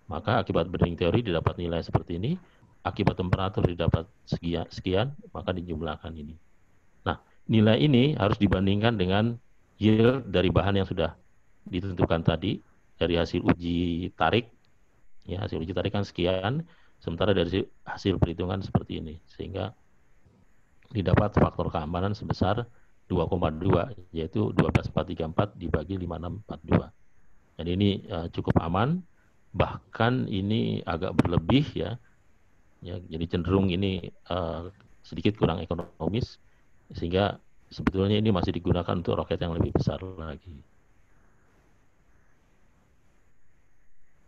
Maka akibat bending teori didapat nilai seperti ini, akibat temperatur didapat sekian, maka dijumlahkan ini. Nah, nilai ini harus dibandingkan dengan yield dari bahan yang sudah ditentukan tadi, dari hasil uji tarik. Ya, hasil uji tarik kan sekian, sementara dari hasil perhitungan seperti ini. Sehingga didapat faktor keamanan sebesar 2,2, yaitu 12.434 dibagi 5642. Dan ini cukup aman, bahkan ini agak berlebih ya, jadi cenderung ini sedikit kurang ekonomis, sehingga sebetulnya ini masih digunakan untuk roket yang lebih besar lagi.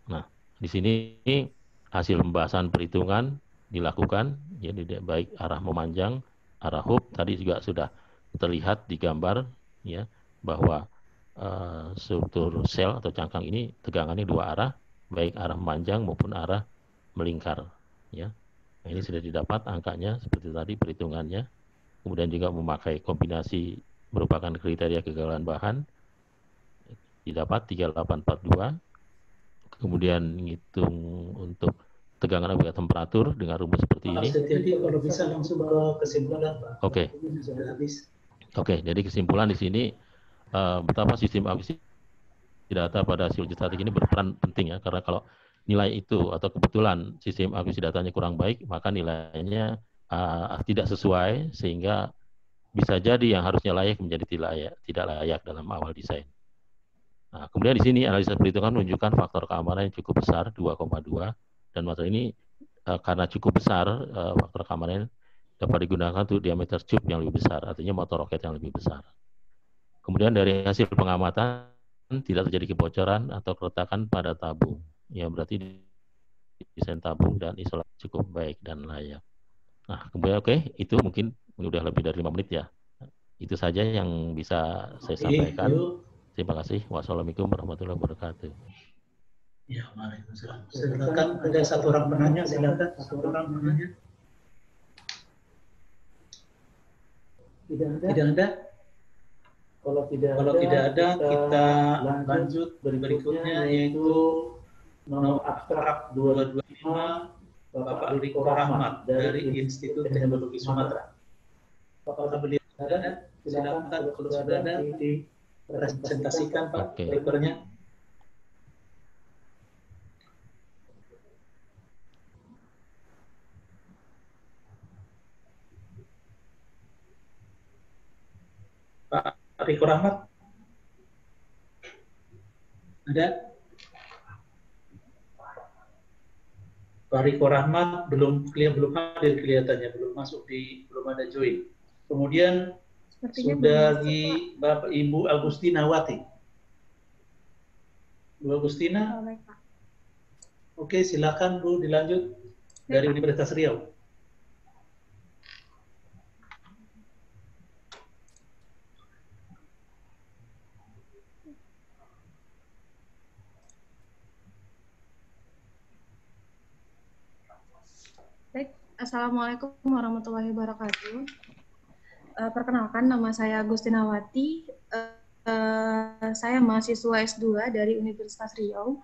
Nah, di sini hasil pembahasan perhitungan dilakukan, jadi baik arah memanjang, arah hub, tadi juga sudah terlihat di gambar ya, bahwa struktur sel atau cangkang ini tegangannya dua arah, baik arah memanjang maupun arah melingkar ya. Nah, ini sudah didapat angkanya seperti tadi perhitungannya. Kemudian juga memakai kombinasi merupakan kriteria kegagalan bahan, didapat 3842. Kemudian ngitung untuk tegangan akibat temperatur dengan rumus seperti ini. Jadi kalau bisa langsung ke kesimpulan, Pak. Oke. Oke, jadi kesimpulan di sini betapa sistem akuisisi data pada hasil uji statik ini berperan penting ya, karena kalau nilai itu atau kebetulan sistem akuisisi datanya kurang baik, maka nilainya tidak sesuai, sehingga bisa jadi yang harusnya layak menjadi tidak layak dalam awal desain. Nah, kemudian di sini analisa perhitungan menunjukkan faktor keamanan yang cukup besar 2,2, dan materi ini karena cukup besar faktor keamanan dapat digunakan untuk diameter tube yang lebih besar, artinya motor roket yang lebih besar. Kemudian dari hasil pengamatan tidak terjadi kebocoran atau keretakan pada tabung. Ya, berarti desain tabung dan isolasi cukup baik dan layak. Nah, kemudian itu mungkin sudah lebih dari 5 menit ya. Itu saja yang bisa saya sampaikan. Terima kasih. Wassalamualaikum warahmatullahi wabarakatuh. Ya, waalaikumsalam. Silakan, ada satu orang penanya, silakan. Satu orang penanya. Tidak ada. Kalau tidak ada, kita lanjut berikutnya, yaitu nomor abstrak 225 Bapak Riko Rahmat dari Institut Teknologi Sumatera. Apakah beliau ada? Silakan kalau sudah ada dipresentasikan Pak papernya. Pak Riko Rahmat ada? Pak Riko Rahmat belum hadir kelihatannya, belum ada join. Kemudian sepertinya sudah di Bapak Ibu Agustina Wati. Bu Agustina? Oke, silakan Bu, dilanjut dari Universitas Riau. Baik, Assalamualaikum warahmatullahi wabarakatuh. Perkenalkan, nama saya Agustina Wati. Saya mahasiswa S2 dari Universitas Riau.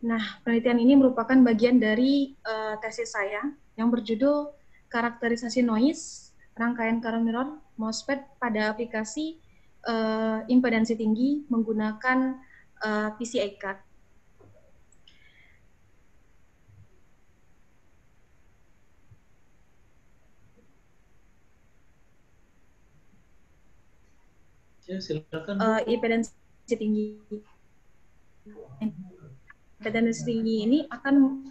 Nah, penelitian ini merupakan bagian dari tesis saya yang berjudul Karakterisasi Noise, Rangkaian Current Mirror MOSFET pada aplikasi impedansi tinggi menggunakan PCI card. Ya, silakan. Impedansi tinggi. Impedansi tinggi ini akan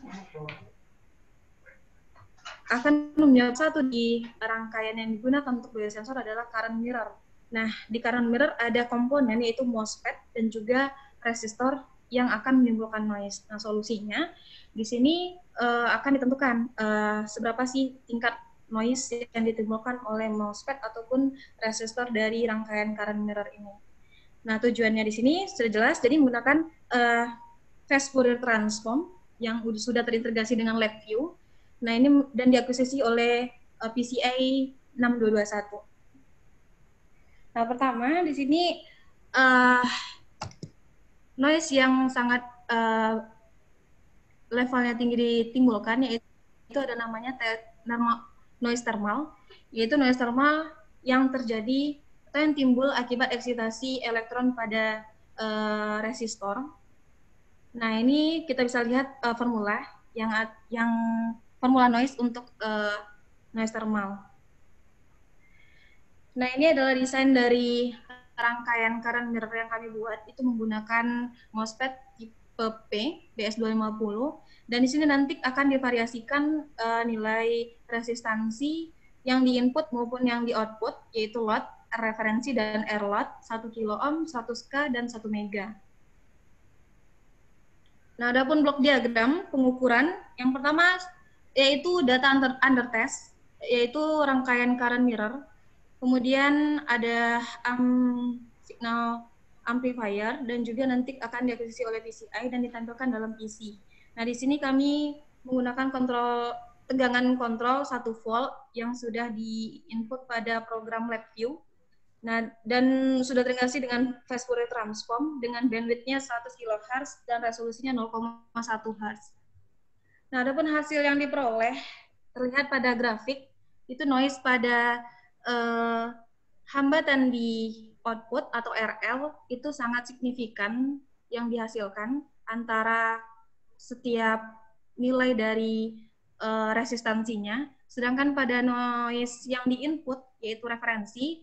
menjawab satu di rangkaian yang digunakan untuk biosensor adalah current mirror. Nah, di current mirror ada komponen yaitu MOSFET dan juga resistor yang akan menimbulkan noise. Nah, solusinya di sini akan ditentukan seberapa sih tingkat noise yang ditimbulkan oleh MOSFET ataupun resistor dari rangkaian current mirror ini. Nah, tujuannya di sini sudah jelas, jadi menggunakan fast Fourier transform yang sudah terintegrasi dengan LabVIEW. Nah, ini dan diakuisisi oleh PCI 6221. Nah, pertama di sini noise yang sangat levelnya tinggi ditimbulkan, yaitu ada namanya noise thermal, yaitu noise thermal yang terjadi atau yang timbul akibat eksitasi elektron pada resistor. Nah, ini kita bisa lihat formula yang formula noise untuk noise thermal. Nah, ini adalah desain dari rangkaian current mirror yang kami buat, itu menggunakan MOSFET tipe P, BS250, dan di sini nanti akan divariasikan nilai resistansi yang di input maupun yang di output, yaitu load, referensi, dan air load, 1 kilo ohm, 100 K, dan 1 mega. Nah, adapun blok diagram pengukuran, yang pertama yaitu data under test, yaitu rangkaian current mirror. Kemudian ada signal amplifier dan juga nanti akan diakuisisi oleh PCI dan ditampilkan dalam PC. Nah, di sini kami menggunakan tegangan kontrol 1 volt yang sudah di-input pada program LabVIEW. Nah, dan sudah terintegrasi dengan fast Fourier transform dengan bandwidth-nya 100 kHz dan resolusinya 0,1 Hz. Nah, adapun hasil yang diperoleh terlihat pada grafik, itu noise pada hambatan di output atau RL itu sangat signifikan yang dihasilkan antara setiap nilai dari resistansinya, sedangkan pada noise yang di input yaitu referensi,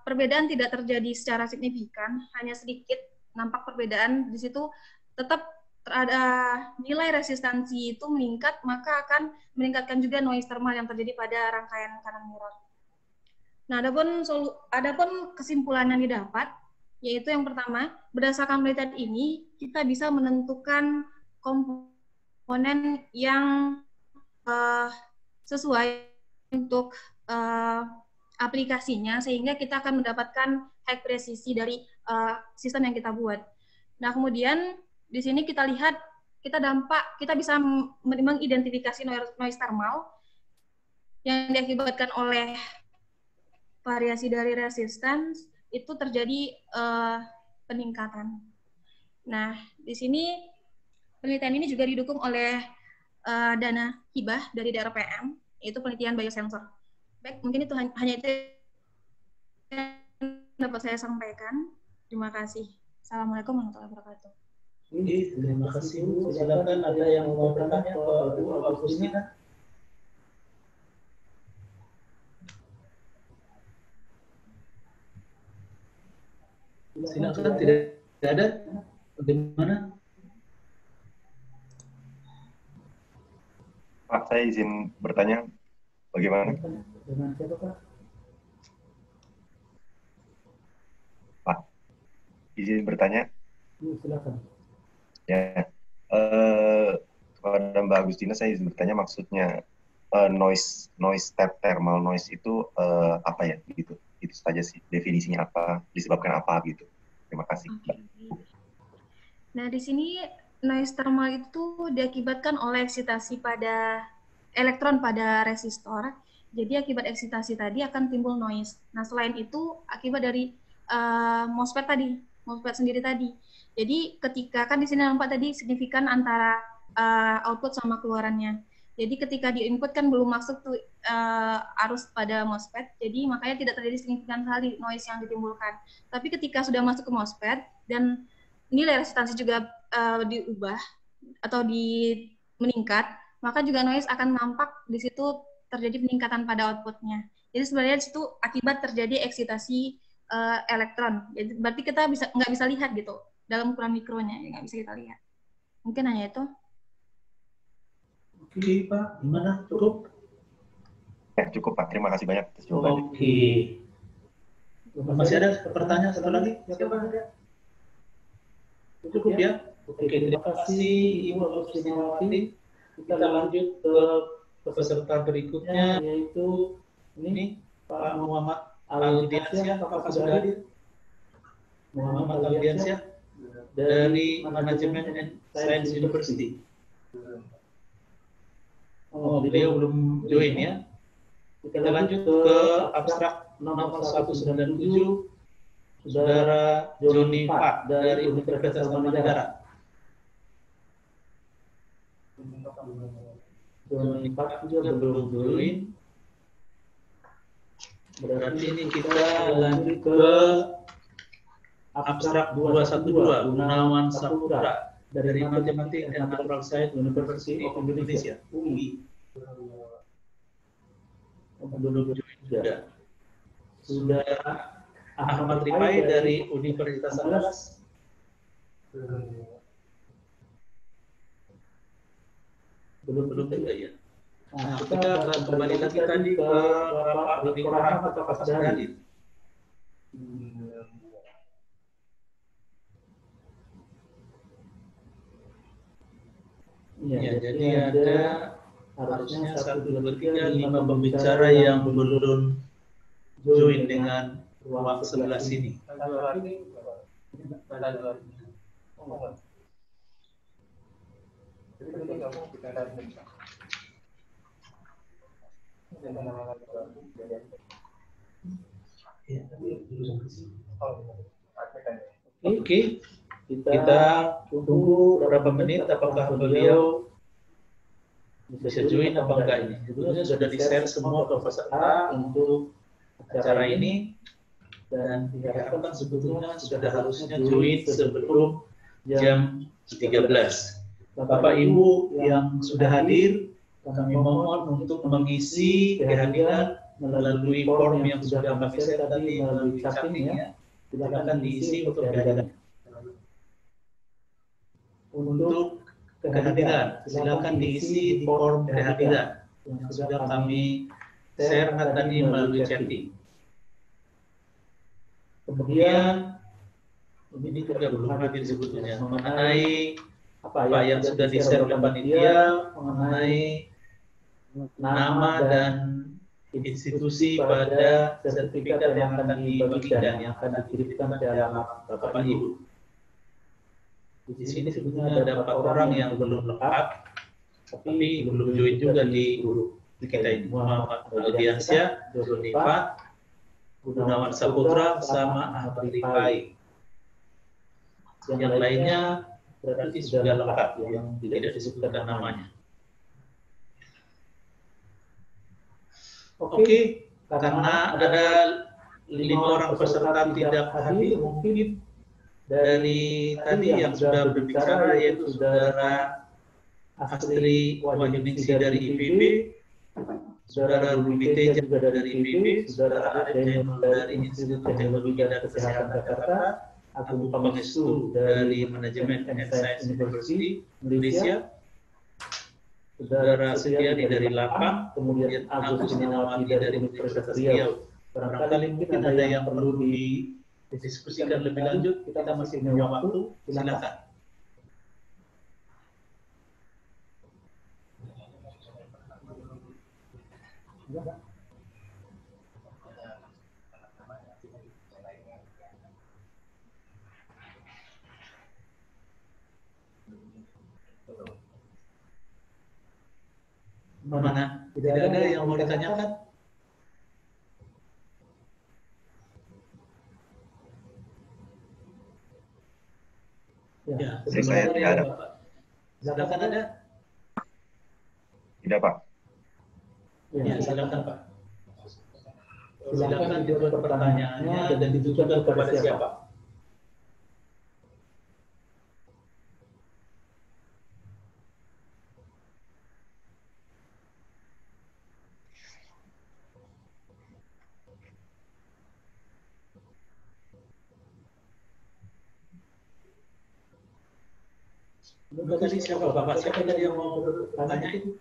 perbedaan tidak terjadi secara signifikan, hanya sedikit nampak perbedaan. Di situ tetap ada nilai resistansi itu meningkat, maka akan meningkatkan juga noise thermal yang terjadi pada rangkaian current mirror. Nah, adapun kesimpulan yang didapat, yaitu yang pertama, berdasarkan penelitian ini, kita bisa menentukan komponen yang sesuai untuk aplikasinya, sehingga kita akan mendapatkan high presisi dari sistem yang kita buat. Nah, kemudian di sini kita lihat, kita bisa mengidentifikasi noise thermal yang diakibatkan oleh variasi dari resistance, itu terjadi peningkatan. Nah, di sini penelitian ini juga didukung oleh dana hibah dari DRPM, yaitu penelitian biosensor. Baik, mungkin itu hanya itu yang dapat saya sampaikan. Terima kasih. Assalamualaikum warahmatullahi wabarakatuh. Terima kasih, Bu. Silakan ada yang mau bertanya ke Bu Agustina. Silakan, tidak ada. Bagaimana? Pak, saya izin bertanya. Bagaimana? Dengan siapa, Pak? Pak, izin bertanya. Silakan. Ya, kepada Mbak Agustina saya izin bertanya, maksudnya noise thermal noise itu apa ya? Gitu. Itu saja sih, definisinya apa, disebabkan apa gitu. Terima kasih. Okay. Nah, di sini noise thermal itu diakibatkan oleh eksitasi pada elektron pada resistor. Jadi akibat eksitasi tadi akan timbul noise. Nah, selain itu akibat dari MOSFET sendiri tadi. Jadi ketika kan di sini nampak tadi signifikan antara output sama keluarannya. Jadi ketika di input kan belum masuk tuh arus pada MOSFET, jadi makanya tidak terjadi signifikan sekali noise yang ditimbulkan. Tapi ketika sudah masuk ke MOSFET dan nilai resistansi juga diubah atau meningkat, maka juga noise akan nampak di situ terjadi peningkatan pada outputnya. Jadi sebenarnya di situ akibat terjadi eksitasi elektron. Jadi berarti kita nggak bisa lihat gitu dalam ukuran mikronya, ya nggak bisa kita lihat. Mungkin hanya itu. Oke, Pak. Gimana? Cukup? Ya, cukup, Pak. Terima kasih banyak atas jawabannya. Oke. Masih ada pertanyaan satu lagi? Siapa? Cukup ya? Oke, terima kasih Ibu Agustinawati. Kita lanjut ke peserta berikutnya, yaitu ini Pak Muhammad Aldiansyah. Apakah sudah hadir? Muhammad Aldiansyah dari Manajemen Science University. Oh, beliau belum join ya. Kita lanjut ke abstrak nomor 197, Saudara Joni Pak dari Universitas Tarumanegara. Joni Pak juga belum join. Berarti ini kita lanjut ke abstrak 212, Gunawan Saputra dari Matematik and Natural Science University of Indonesia, UI. Belum join juga. Saudara Ahmad Rifai dari Universitas Andalas. Belum juga ya. Nah, kita akan kembali lagi tadi ke Bapak Riko Rahmat atau Pak Sudardi. Ya, jadi ada harusnya 1, 2, 3, 5 pembicara yang belum join dengan ruang sebelah sini. Oke, kita tunggu beberapa menit apakah beliau bisa join apa enggak ini. Sebetulnya sudah di-share semua ke peserta untuk acara ini dan diharapkan sebetulnya sudah harusnya join sebelum jam 13. Bapak Ibu yang sudah hadir, kami mohon untuk mengisi kehadiran melalui form yang sudah kami share tadi melalui chatting ya. Silakan diisi untuk kehadiran. Untuk kehadiran, silakan diisi di form kehadiran yang sudah kami share tadi melalui chatting. Kemudian ini juga belum hadir sebetulnya mengenai apa yang sudah di-share oleh panitia mengenai nama dan institusi pada sertifikat yang akan dibagikan dan yang akan dikirimkan ke alamat Bapak Ibu. Di sini sebetulnya ada 4 orang yang belum lengkap, tapi belum join juga di grup kita ini. Muhammad Aldiansyah, Joni Pak, Gunawan Saputra, sama Ahmad Rifai. Yang lainnya berarti sudah lengkap, yang tidak disebutkan namanya. Oke, karena ada 5 orang peserta tidak hadir, mungkin dari tadi yang sudah berbicara yaitu Saudara Astri Wahyuningsi dari IPB, Saudara Rudi Teja juga dari IPB, Saudara Arif Jainul dari Institut Teknologi dan Kesehatan Jakarta, Agung Pangestu dari Manajemen and Science University Indonesia, Saudara Setiadi dari Lapang, kemudian Agus Sinawati dari Universitas Riau. Barangkali mungkin ada yang perlu didiskusikan lebih lanjut, kita masih punya waktu, silakan. Mana? Tidak ada yang mau ditanyakan? Ya, saya tidak ada. Silakan ada? Tidak, Pak. Ya, silakan Pak. Silakan dibuat pertanyaannya dan ditujukan kepada siapa? Tadi siapa Bapak? Siapa tadi yang mau bertanya itu?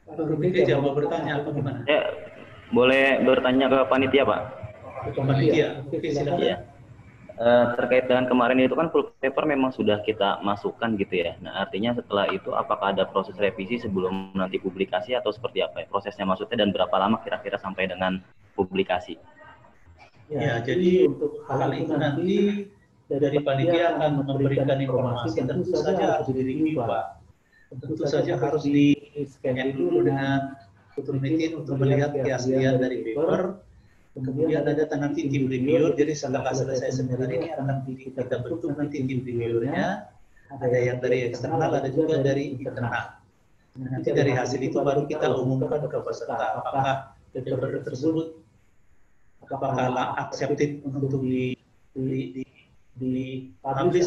Pak Rufiki mau bertanya apa gimana? Ya, boleh bertanya ke panitia, Pak? Panitia, oke silakan. Ya. Terkait dengan kemarin itu kan full paper memang sudah kita masukkan gitu ya. Nah, artinya setelah itu apakah ada proses revisi sebelum nanti publikasi atau seperti apa ya? Prosesnya maksudnya dan berapa lama kira-kira sampai dengan publikasi? Ya, jadi untuk hal itu nanti dari panitia akan memberikan informasi, tentu saja harus direview, Pak. Tentu saja harus di-scan dulu dengan Turnitin untuk melihat keaslian dari paper. Kemudian ada nanti tim reviewer, jadi setelah selesai seminar ini akan kita bentuk nanti tim reviewernya, ada yang dari eksternal, ada juga dari internal. Nanti dari hasil itu baru kita umumkan ke peserta, apakah paper tersebut apakah accepted untuk di-publish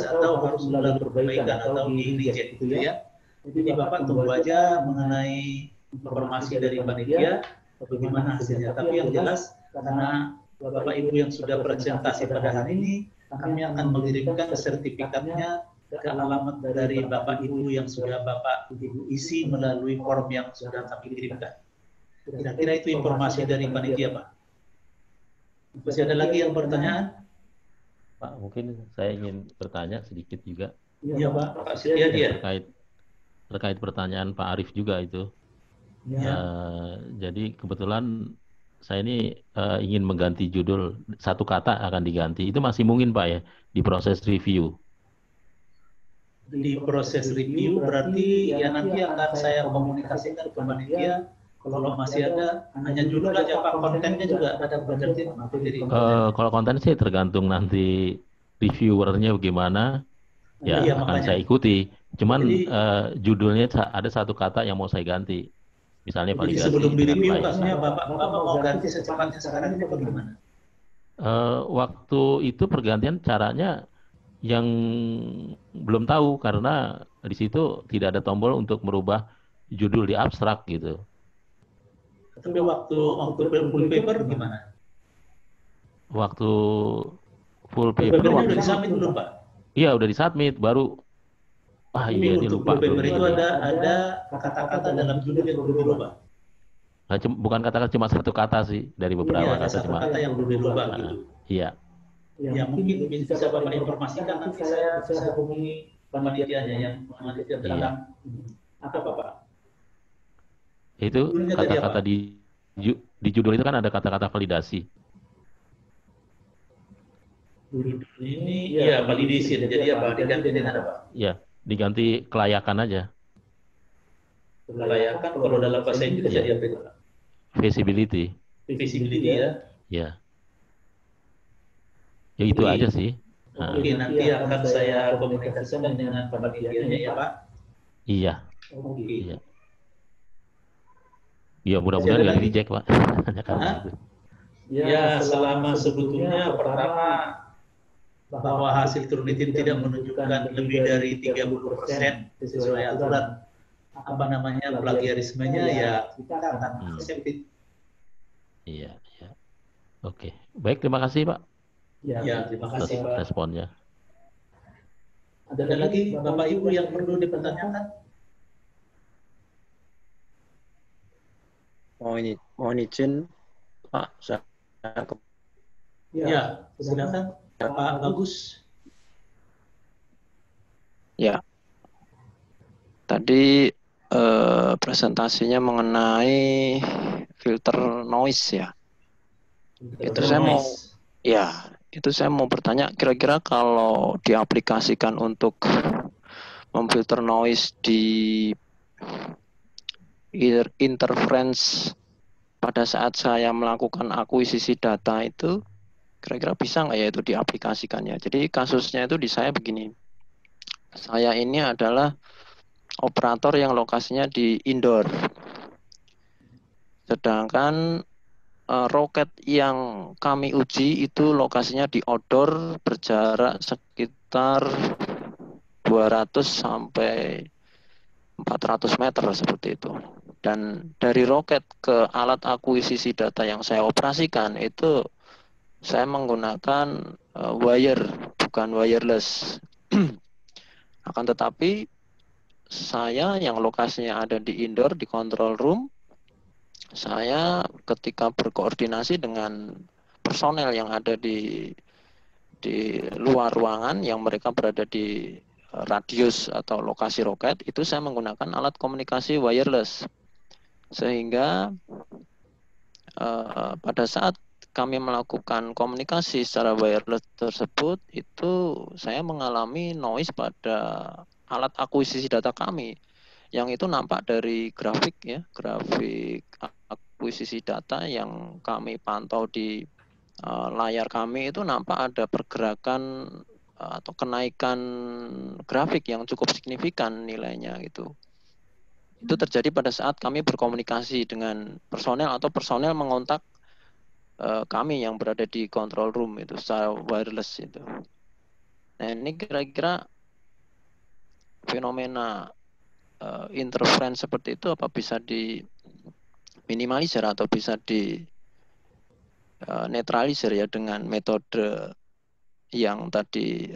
atau harus melalui perbaikan atau di-reject gitu ya. Jadi Bapak tunggu aja mengenai informasi dari panitia, bagaimana hasilnya. Tapi yang jelas, karena Bapak Ibu yang sudah presentasi pada hari ini, kami akan mengirimkan sertifikatnya ke alamat dari Bapak Ibu yang sudah Bapak Ibu isi melalui form yang sudah kami kirimkan. Kira-kira itu informasi dari panitia, Pak. Masih ada lagi yang pertanyaan? Pak, mungkin saya ingin bertanya sedikit juga. Iya, Pak. Pak Setiadia. Terkait pertanyaan Pak Arief juga itu. Ya. Jadi kebetulan saya ini ingin mengganti judul, satu kata akan diganti. Itu masih mungkin Pak ya, di proses review? Di proses review berarti ya nanti akan saya komunikasikan ke panitia. Kalau masih ada, hanya judul aja Pak, kontennya juga ada berarti. Kalau konten sih tergantung nanti reviewernya bagaimana, ya iya, akan makanya saya ikuti. Cuman jadi, judulnya ada satu kata yang mau saya ganti. Misalnya validasi. Sebelum di review, maksudnya Bapak mau ganti secepatnya sekarang ini bagaimana? Waktu itu pergantian caranya yang belum tahu karena di situ tidak ada tombol untuk merubah judul di abstrak gitu. Tapi waktu full paper gimana? Waktu full paper udah disubmit belum Pak? Iya udah disubmit baru. Iya ini lupa. Full paper itu ada kata-kata dalam judul yang belum dirubah. Bukan kata-kata, cuma satu kata sih dari beberapa kata cuma. Kata yang belum dirubah gitu. Iya. Ya mungkin bisa Bapak informasikan, nanti saya bisa hubungi panitianya yang panitia tentang apa Pak? Itu kata-kata di judul itu kan ada kata-kata validasi. Ini ya validation, jadi apa? Diganti dengan apa? Iya, diganti kelayakan aja. Kelayakan kalau dalam bahasa Inggris jadi apa itu? Visibility. Visibility ya? Iya. Ya itu aja sih. Oke, nanti akan saya komunikasikan dengan panitianya ya Pak? Iya. Oke. Iya. Ya mudah-mudahan nggak di-reject Pak. Ya selama sebetulnya pertama bahwa hasil Turnitin tidak menunjukkan lebih dari 30% sesuai aturan apa namanya plagiarismenya ya kita akan accepted. Iya, iya. Oke. Baik, terima kasih Pak. Ya, terima kasih Pak. Responnya. Ada lagi Bapak Ibu yang perlu dipertanyakan? Mohon izin Pak, saya ya, silakan Pak Bagus. Ya, tadi presentasinya mengenai filter noise ya. Itu saya mau bertanya, kira-kira kalau diaplikasikan untuk memfilter noise di interference pada saat saya melakukan akuisisi data itu, kira-kira bisa nggak ya itu diaplikasikannya? Jadi kasusnya itu di saya begini, saya ini adalah operator yang lokasinya di indoor, sedangkan roket yang kami uji itu lokasinya di outdoor berjarak sekitar 200 sampai 400 meter seperti itu. Dan dari roket ke alat akuisisi data yang saya operasikan itu saya menggunakan wire, bukan wireless. Akan tetapi saya yang lokasinya ada di indoor, di control room, saya ketika berkoordinasi dengan personel yang ada di luar ruangan yang mereka berada di radius atau lokasi roket, itu saya menggunakan alat komunikasi wireless. Sehingga pada saat kami melakukan komunikasi secara wireless tersebut, itu saya mengalami noise pada alat akuisisi data kami. Yang itu nampak dari grafik ya, grafik akuisisi data yang kami pantau di layar kami itu nampak ada pergerakan atau kenaikan grafik yang cukup signifikan nilainya gitu. Itu terjadi pada saat kami berkomunikasi dengan personel atau personel mengontak kami yang berada di control room itu secara wireless itu. Nah ini kira-kira fenomena interference seperti itu apa bisa diminimalisir atau bisa di netralisir ya dengan metode yang tadi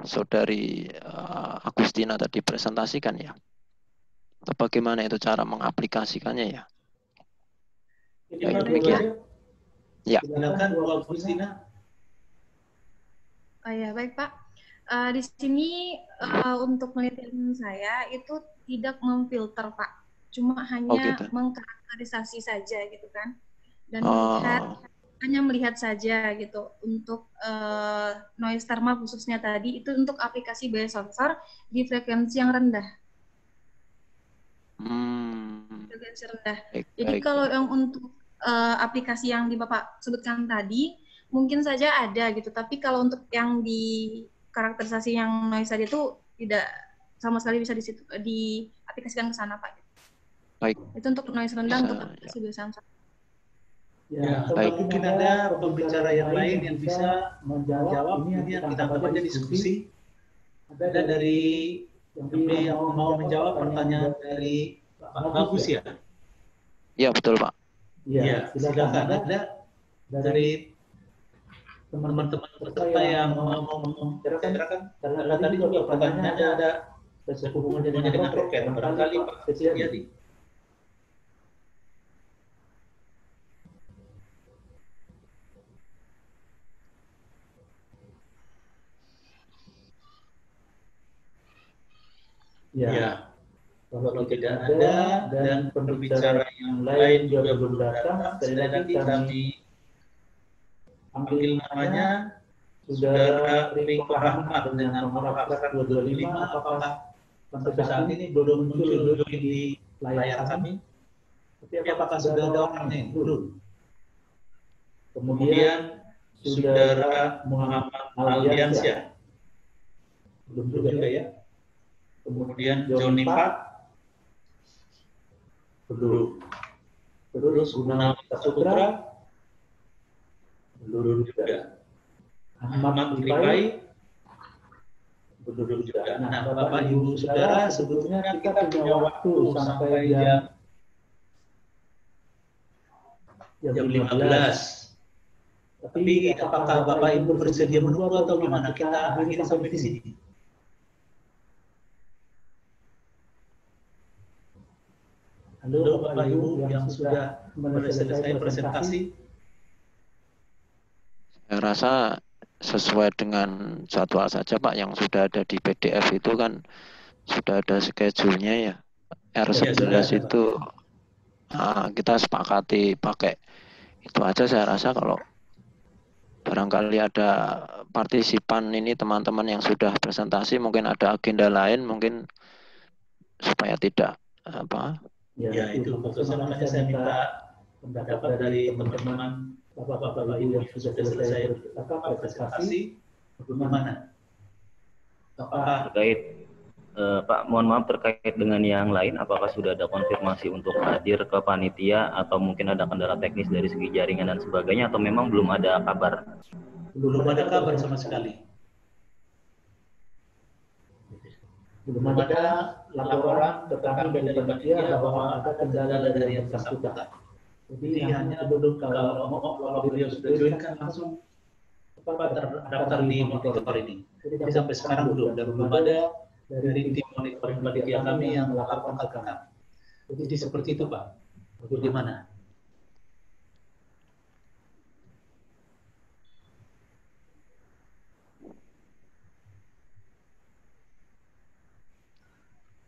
saudari Agustina tadi presentasikan ya. Atau bagaimana itu cara mengaplikasikannya ya? Baik, demikian. Ya. Silakan Bu Agustina. Oh ya, baik Pak. Di sini untuk penelitian saya itu tidak memfilter Pak, cuma hanya mengkarakterisasi saja gitu kan. Dan hanya melihat saja gitu untuk noise thermal khususnya tadi itu untuk aplikasi biosensor di frekuensi yang rendah. Frekuensi rendah. Jadi kalau yang untuk aplikasi yang Bapak sebutkan tadi mungkin saja ada gitu, tapi kalau untuk yang di karakterisasi yang noise tadi itu tidak sama sekali bisa diaplikasikan ke sana Pak. Baik. Itu untuk noise rendah untuk aplikasi biosensor. Ya, atau mungkin ada pembicara yang lain yang bisa menjawab. Ini yang kita anggap aja diskusi. Ada dari yang mau menjawab pertanyaan dari Pak Bagus ya? Iya, betul Pak. Iya, silakan. Ada dari teman-teman peserta yang mau membicarakan. Karena tadi juga pertanyaannya ada hubungannya dengan roket. Barangkali Pak Setiadi. Ya, kalau tidak ada dan pembicara yang lain juga belum datang, sekali lagi kami ambil namanya Saudara Riko Rahmat dengan nomor abstrak 225. Apakah sampai saat ini belum muncul di layar kami? Tapi apakah sudah ada orangnya? Belum. Kemudian Saudara Muhammad Aldiansyah, belum juga ya. Kemudian Joni Pak, belum. Terus Gunawan Saputra, belum juga. Ahmad Ripai, belum juga. Nah, Bapak Ibu Saudara, sebetulnya kita punya waktu sampai jam 15. Tapi apakah Bapak Ibu bersedia menunggu atau gimana? Kita akhiri sampai di sini. Halo Bapak Ibu yang sudah selesai presentasi. Saya rasa sesuai dengan jadwal saja Pak, yang sudah ada di PDF itu kan sudah ada schedule-nya ya. R11 itu kita sepakati pakai itu aja. Saya rasa kalau barangkali ada partisipan ini teman-teman yang sudah presentasi mungkin ada agenda lain mungkin supaya tidak Ya itu makanya saya minta pendapat dari teman-teman Bapak-Bapak Ibu yang sudah selesai presentasi. Bagaimana? Apakah terkait Pak, mohon maaf terkait dengan yang lain, apakah sudah ada konfirmasi untuk hadir ke panitia atau mungkin ada kendala teknis dari segi jaringan dan sebagainya, atau memang belum ada kabar? Belum ada kabar sama sekali. Belum ada laporan ke kami dari panitia bahwa ada kendala dari yang bersangkutan. Jadi hanya belum kalau beliau sudah join kan langsung terdaftar di monitor ini. Jadi sampai sekarang belum ada dari tim monitoring panitia kami yang melakukan ke kami. Jadi seperti itu Pak. Bagaimana?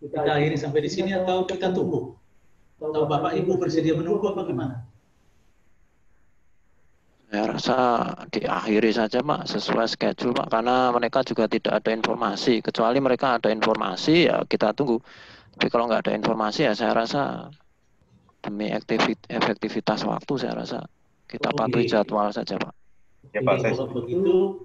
Kita akhiri sampai di sini atau kita tunggu? Atau Bapak Ibu bersedia menunggu apa gimana? Saya rasa diakhiri saja Pak, sesuai schedule Pak, karena mereka juga tidak ada informasi. Kecuali mereka ada informasi, ya kita tunggu. Tapi kalau nggak ada informasi, ya saya rasa demi efektivitas waktu, saya rasa kita patuhi jadwal saja Pak. Ya Pak, saya kalau begitu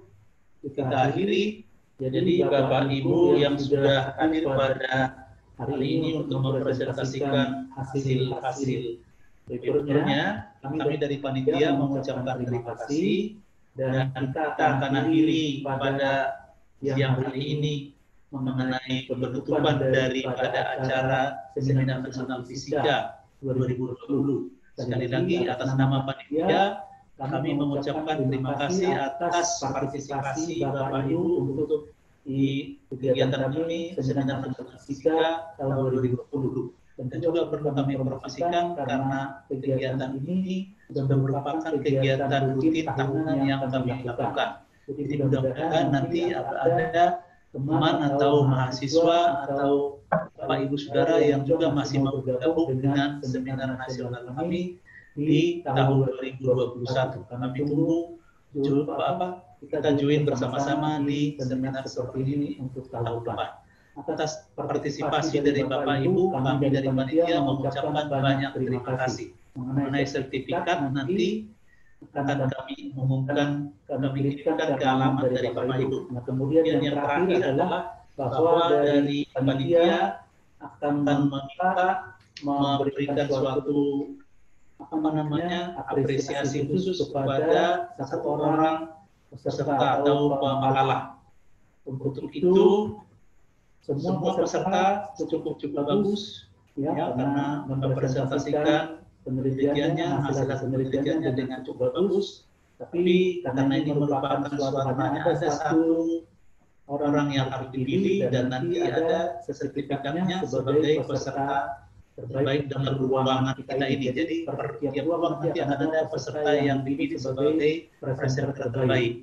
kita akhiri. Jadi Bapak Ibu yang sudah hadir pada hari ini untuk mempresentasikan hasil-hasil papernya, kami dari panitia mengucapkan terima kasih dan kita akan akhiri pada siang hari ini mengenai penutupan daripada acara Seminar Nasional Fisika 2020. Sekali lagi atas nama panitia kami mengucapkan terima kasih atas partisipasi Bapak Ibu untuk di kegiatan kami Seminar Nasional Fisika tahun 2020. Dan juga perlu kami informasikan karena kegiatan ini sudah merupakan kegiatan rutin tahunan yang kami lakukan. Jadi mudah-mudahan nanti ada teman atau mahasiswa atau Bapak Ibu Saudara yang juga masih mau bergabung dengan Seminar Nasional kami di tahun 2021. Kami tunggu kita join bersama-sama di seminar seperti ini untuk tahun depan. Atas partisipasi dari Bapak Ibu, kami dari panitia mengucapkan banyak terima kasih. Mengenai sertifikat nanti akan kami umumkan, kami kirimkan ke alamat dari Bapak Ibu. Nah, kemudian yang terakhir adalah bahwa dari panitia akan meminta memberikan suatu apresiasi khusus kepada satu orang peserta atau pemakalah. Untuk itu semua peserta cukup bagus ya karena mempresentasikan penelitiannya, hasil penelitiannya dengan cukup bagus. Tapi karena ini merupakan suatu hanya ada satu orang yang harus dipilih dan nanti ada sertifikatnya sebagai peserta terbaik dalam ruangan kita ini. Jadi per tiap ruang nanti akan ada peserta yang dipilih sebagai presenter terbaik.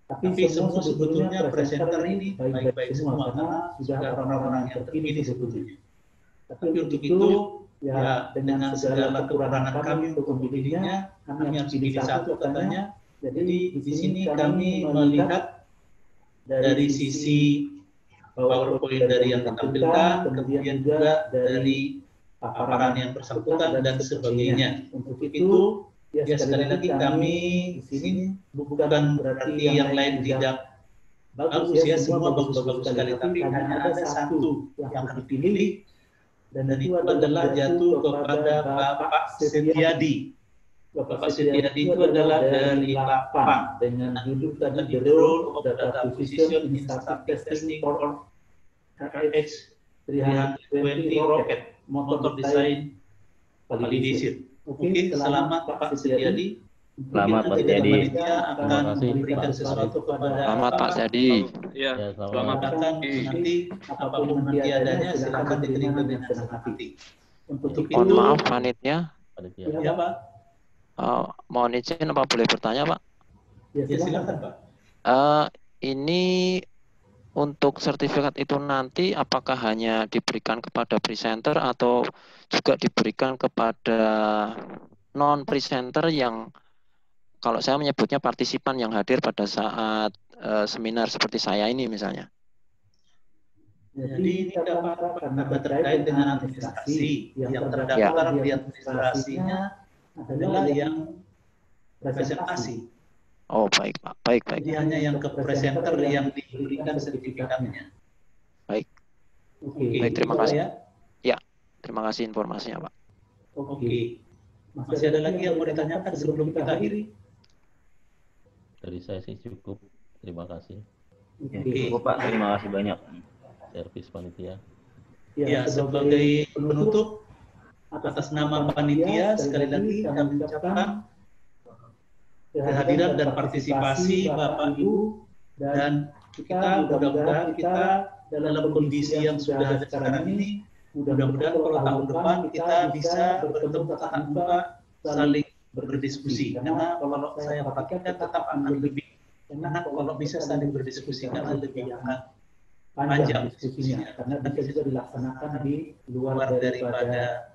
Tapi semua sebetulnya presenter ini baik-baik semua karena sudah orang-orang yang terpilih sebetulnya. Tapi untuk itu ya dengan segala kekurangan kami untuk memilihnya, kami harus pilih satu katanya. Jadi di sini kami melihat dari sisi PowerPoint dari yang ditampilkan, kemudian juga dari paparan yang bersangkutan dan sebagainya. Untuk itu ya sekali lagi kami di sini bukan berarti yang lain tidak bagus ya, semua bagus-bagus sekali, tapi hanya ada satu yang harus dipilih dan itu adalah jatuh kepada Bapak Setiadi. Bapak Setiadi itu adalah dari Lapang dengan judul tadi The Role of Data Acquisition in Static Testing for RH320 Rocket Motor Design Validation. Oke, selamat Pak Setiadi. Selamat Pak Setiadi. Akan memberikan sesuatu kepada Selamat Pak Setiadi. Ya, selamat datang. Nanti apapun nanti adanya silakan diterima dengan senang hati. Untuk itu, Mohon maaf panitia. Ya Pak. Mohon izin apa boleh bertanya Pak? Ya silakan Pak. Ini untuk sertifikat itu nanti apakah hanya diberikan kepada presenter atau juga diberikan kepada non-presenter yang kalau saya menyebutnya partisipan yang hadir pada saat seminar seperti saya ini misalnya? Jadi ini karena terkait dengan administrasi, yang terdaftar di administrasinya adalah yang presentasi. Oh baik Pak, baik. Jadi hanya yang ke presenter yang diberikan sertifikatnya. Baik. Oke. Baik, terima kasih. Ya, terima kasih informasinya Pak. Oke. Masih ada lagi yang mau ditanyakan sebelum kita akhiri? Dari saya sih cukup. Terima kasih. Oke. Cukup Pak, terima kasih banyak. Servis panitia. Ya, sebagai penutup atas nama panitia sekali lagi kami ucapkan kehadiran dan partisipasi Bapak Ibu dan kita mudah-mudahan kita dalam kondisi yang sudah ada sekarang ini, mudah-mudahan kalau tahun depan kita bisa bertemu tatap muka, saling berdiskusi. Karena kalau saya perhatikan tetap akan lebih enak kalau bisa saling berdiskusi, karena lebih akan panjang diskusinya, karena bisa juga dilaksanakan di luar daripada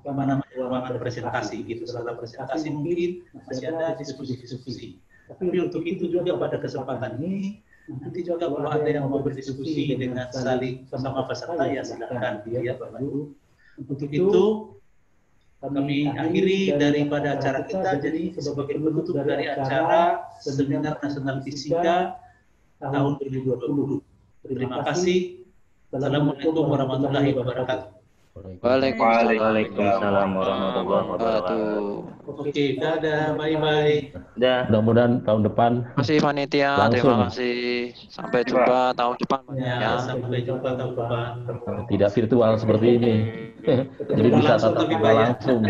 ruangan presentasi gitu. Setelah presentasi mungkin masih ada diskusi-diskusi. Tapi untuk itu juga pada kesempatan ini, nanti juga kalau ada yang mau berdiskusi dengan saling sama peserta, ya silakan dia baru. Untuk itu kami akhiri daripada acara kita. Jadi sebagai penutup dari acara Seminar Nasional Fisika tahun 2020. Terima kasih. Assalamualaikum warahmatullahi wabarakatuh. Waalaikumsalam warahmatullahi wabarakatuh. Oke, dadah, bye-bye. Mudah-mudahan tahun depan. Terima kasih panitia, terima kasih. Sampai jumpa tahun depan. Ya, sampai jumpa tahun depan. Tidak virtual seperti ini. Jadi bisa tatap muka langsung.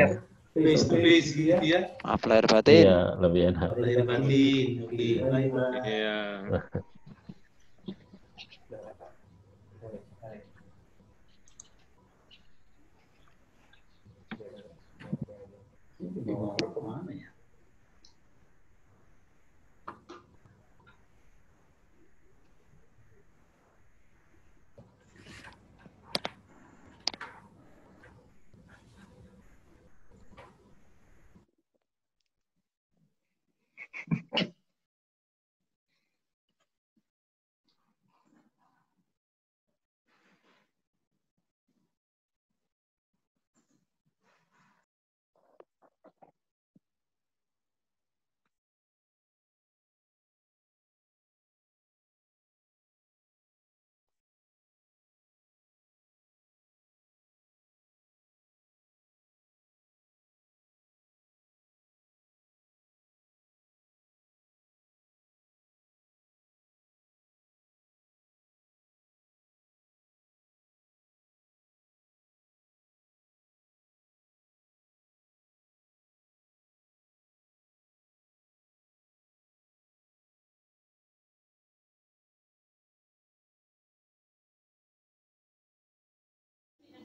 Face to face ya. Maaf lahir batin. Iya, lebih enak. Lahir batin. Oke, bye-bye. Iya. Mau kemana ya?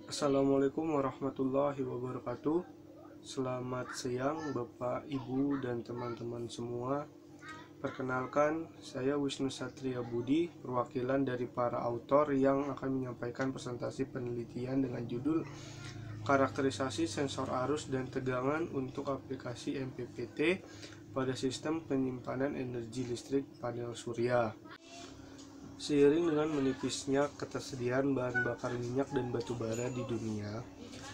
Assalamualaikum warahmatullahi wabarakatuh. Selamat siang Bapak, Ibu, dan teman-teman semua. Perkenalkan, saya Wisnu Satria Budi, perwakilan dari para autor yang akan menyampaikan presentasi penelitian dengan judul Karakterisasi Sensor Arus dan Tegangan untuk aplikasi MPPT pada sistem penyimpanan energi listrik panel surya. Seiring dengan menipisnya ketersediaan bahan bakar minyak dan batu bara di dunia,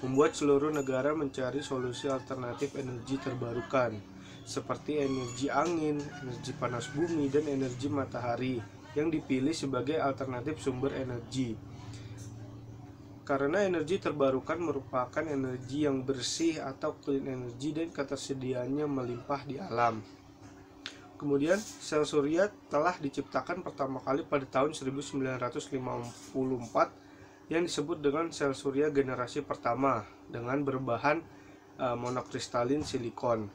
membuat seluruh negara mencari solusi alternatif energi terbarukan, seperti energi angin, energi panas bumi, dan energi matahari, yang dipilih sebagai alternatif sumber energi. Karena energi terbarukan merupakan energi yang bersih atau clean energy dan ketersediaannya melimpah di alam. Kemudian, sel surya telah diciptakan pertama kali pada tahun 1954 yang disebut dengan sel surya generasi pertama dengan berbahan monokristalin silikon.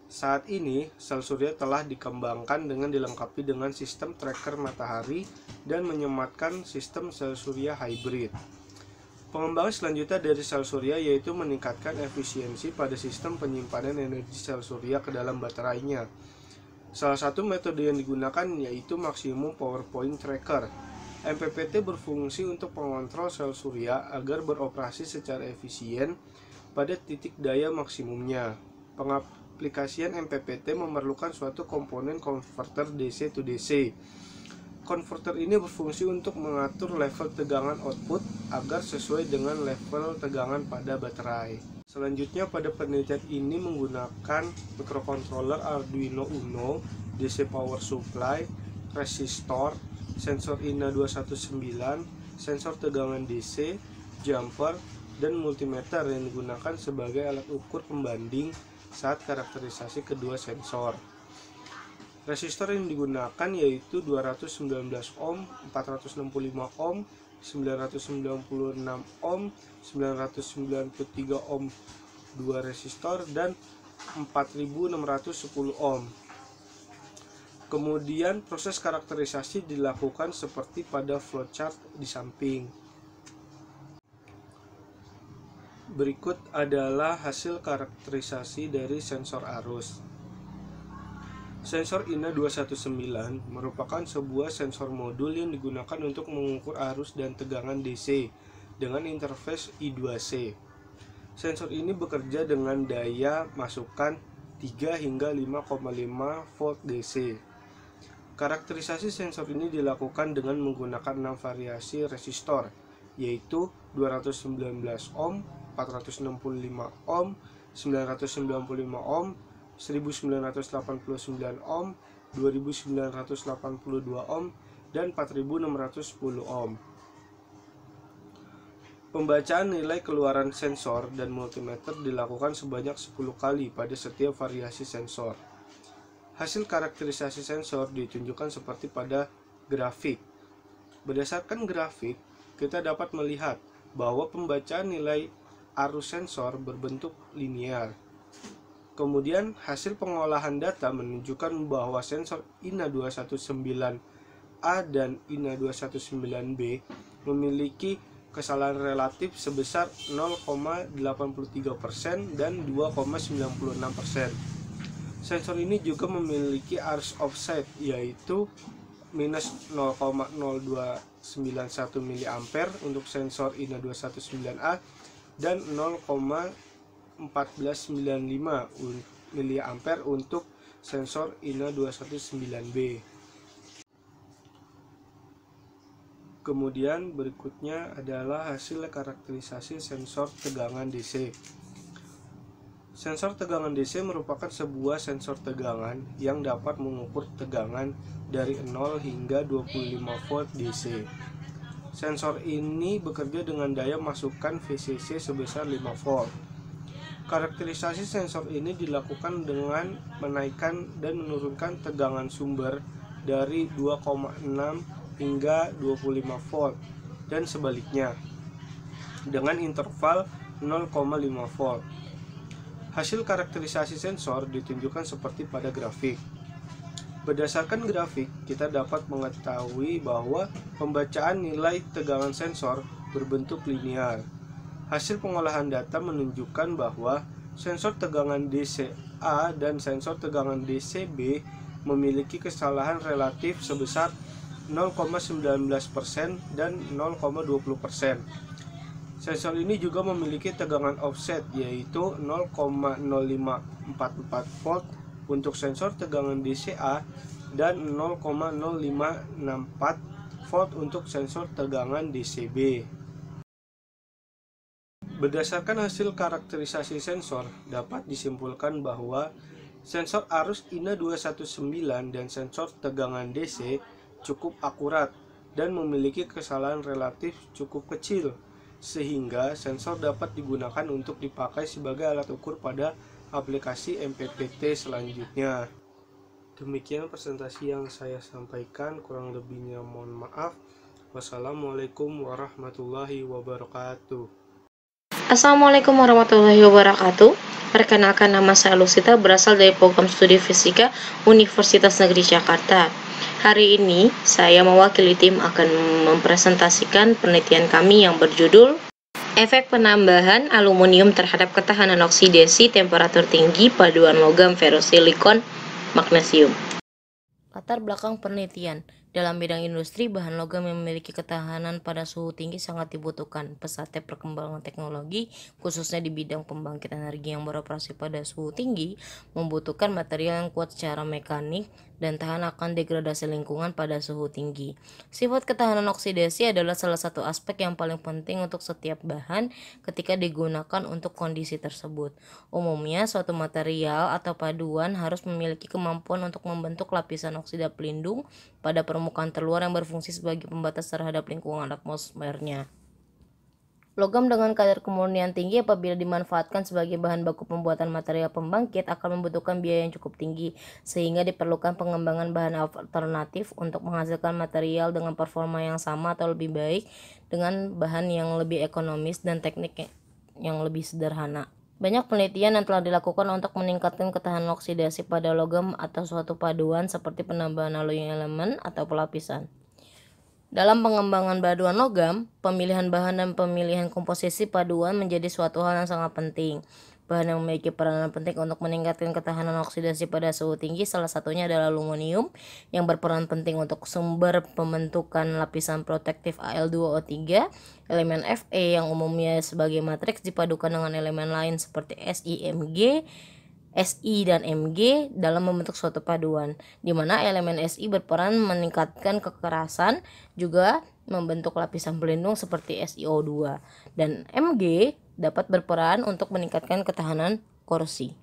Saat ini, sel surya telah dikembangkan dengan dilengkapi dengan sistem tracker matahari dan menyematkan sistem sel surya hybrid. Pengembangan selanjutnya dari sel surya yaitu meningkatkan efisiensi pada sistem penyimpanan energi sel surya ke dalam baterainya. Salah satu metode yang digunakan yaitu Maximum Power Point Tracker. MPPT berfungsi untuk mengontrol sel surya agar beroperasi secara efisien pada titik daya maksimumnya. Pengaplikasian MPPT memerlukan suatu komponen konverter DC to DC. Konverter ini berfungsi untuk mengatur level tegangan output agar sesuai dengan level tegangan pada baterai. Selanjutnya, pada penelitian ini menggunakan microcontroller Arduino Uno, DC power supply, resistor, sensor INA219, sensor tegangan DC, jumper, dan multimeter yang digunakan sebagai alat ukur pembanding saat karakterisasi kedua sensor. Resistor yang digunakan yaitu 219 ohm, 465 ohm, 996 ohm, 993 ohm 2 resistor, dan 4610 ohm. Kemudian proses karakterisasi dilakukan seperti pada flowchart di samping. Berikut adalah hasil karakterisasi dari sensor arus. Sensor INA 219 merupakan sebuah sensor modul yang digunakan untuk mengukur arus dan tegangan DC dengan interface I2C. Sensor ini bekerja dengan daya masukan 3 hingga 5,5 volt DC. Karakterisasi sensor ini dilakukan dengan menggunakan 6 variasi resistor, yaitu 219 ohm, 465 ohm, 995 ohm, 1989 ohm, 2982 ohm, dan 4610 ohm. Pembacaan nilai keluaran sensor dan multimeter dilakukan sebanyak 10 kali pada setiap variasi sensor. Hasil karakterisasi sensor ditunjukkan seperti pada grafik. Berdasarkan grafik, kita dapat melihat bahwa pembacaan nilai arus sensor berbentuk linear. Kemudian hasil pengolahan data menunjukkan bahwa sensor INA 219A dan INA 219B memiliki kesalahan relatif sebesar 0,83% dan 2,96%. Sensor ini juga memiliki arus offset, yaitu minus 0,0291 mA untuk sensor INA 219A dan 0,1495 mA untuk sensor INA 219B. Kemudian berikutnya adalah hasil karakterisasi sensor tegangan DC. Sensor tegangan DC merupakan sebuah sensor tegangan yang dapat mengukur tegangan dari 0 hingga 25 volt DC. Sensor ini bekerja dengan daya masukan VCC sebesar 5 volt. Karakterisasi sensor ini dilakukan dengan menaikkan dan menurunkan tegangan sumber dari 2,6 hingga 25 volt dan sebaliknya dengan interval 0,5 volt. Hasil karakterisasi sensor ditunjukkan seperti pada grafik. Berdasarkan grafik, kita dapat mengetahui bahwa pembacaan nilai tegangan sensor berbentuk linear. Hasil pengolahan data menunjukkan bahwa sensor tegangan DCA dan sensor tegangan DCB memiliki kesalahan relatif sebesar 0,19% dan 0,20%. Sensor ini juga memiliki tegangan offset, yaitu 0,0544 volt untuk sensor tegangan DCA dan 0,0564 volt untuk sensor tegangan DCB. Berdasarkan hasil karakterisasi sensor, dapat disimpulkan bahwa sensor arus INA 219 dan sensor tegangan DC cukup akurat dan memiliki kesalahan relatif cukup kecil, sehingga sensor dapat digunakan untuk dipakai sebagai alat ukur pada aplikasi MPPT selanjutnya. Demikian presentasi yang saya sampaikan, kurang lebihnya mohon maaf. Wassalamualaikum warahmatullahi wabarakatuh. Assalamualaikum warahmatullahi wabarakatuh. Perkenalkan, nama saya Lusita, berasal dari program studi fisika Universitas Negeri Jakarta. Hari ini saya mewakili tim akan mempresentasikan penelitian kami yang berjudul Efek penambahan aluminium terhadap ketahanan oksidasi temperatur tinggi paduan logam ferrosilikon magnesium. Latar belakang penelitian. Dalam bidang industri, bahan logam yang memiliki ketahanan pada suhu tinggi sangat dibutuhkan. Pesatnya perkembangan teknologi, khususnya di bidang pembangkit energi yang beroperasi pada suhu tinggi, membutuhkan material yang kuat secara mekanik dan tahan akan degradasi lingkungan pada suhu tinggi. Sifat ketahanan oksidasi adalah salah satu aspek yang paling penting untuk setiap bahan ketika digunakan untuk kondisi tersebut. Umumnya, suatu material atau paduan harus memiliki kemampuan untuk membentuk lapisan oksida pelindung pada permukaan terluar yang berfungsi sebagai pembatas terhadap lingkungan atmosfernya. Logam dengan kadar kemurnian tinggi apabila dimanfaatkan sebagai bahan baku pembuatan material pembangkit akan membutuhkan biaya yang cukup tinggi, sehingga diperlukan pengembangan bahan alternatif untuk menghasilkan material dengan performa yang sama atau lebih baik dengan bahan yang lebih ekonomis dan teknik yang lebih sederhana. Banyak penelitian yang telah dilakukan untuk meningkatkan ketahanan oksidasi pada logam atau suatu paduan seperti penambahan alloying elemen atau pelapisan. Dalam pengembangan paduan logam, pemilihan bahan dan pemilihan komposisi paduan menjadi suatu hal yang sangat penting. Bahan yang memiliki peranan penting untuk meningkatkan ketahanan oksidasi pada suhu tinggi salah satunya adalah aluminium yang berperan penting untuk sumber pembentukan lapisan protektif Al2O3, elemen Fe yang umumnya sebagai matriks dipadukan dengan elemen lain seperti Si, dan Mg dalam membentuk suatu paduan, di mana elemen Si berperan meningkatkan kekerasan juga membentuk lapisan pelindung seperti SiO2 dan Mg dapat berperan untuk meningkatkan ketahanan korasi.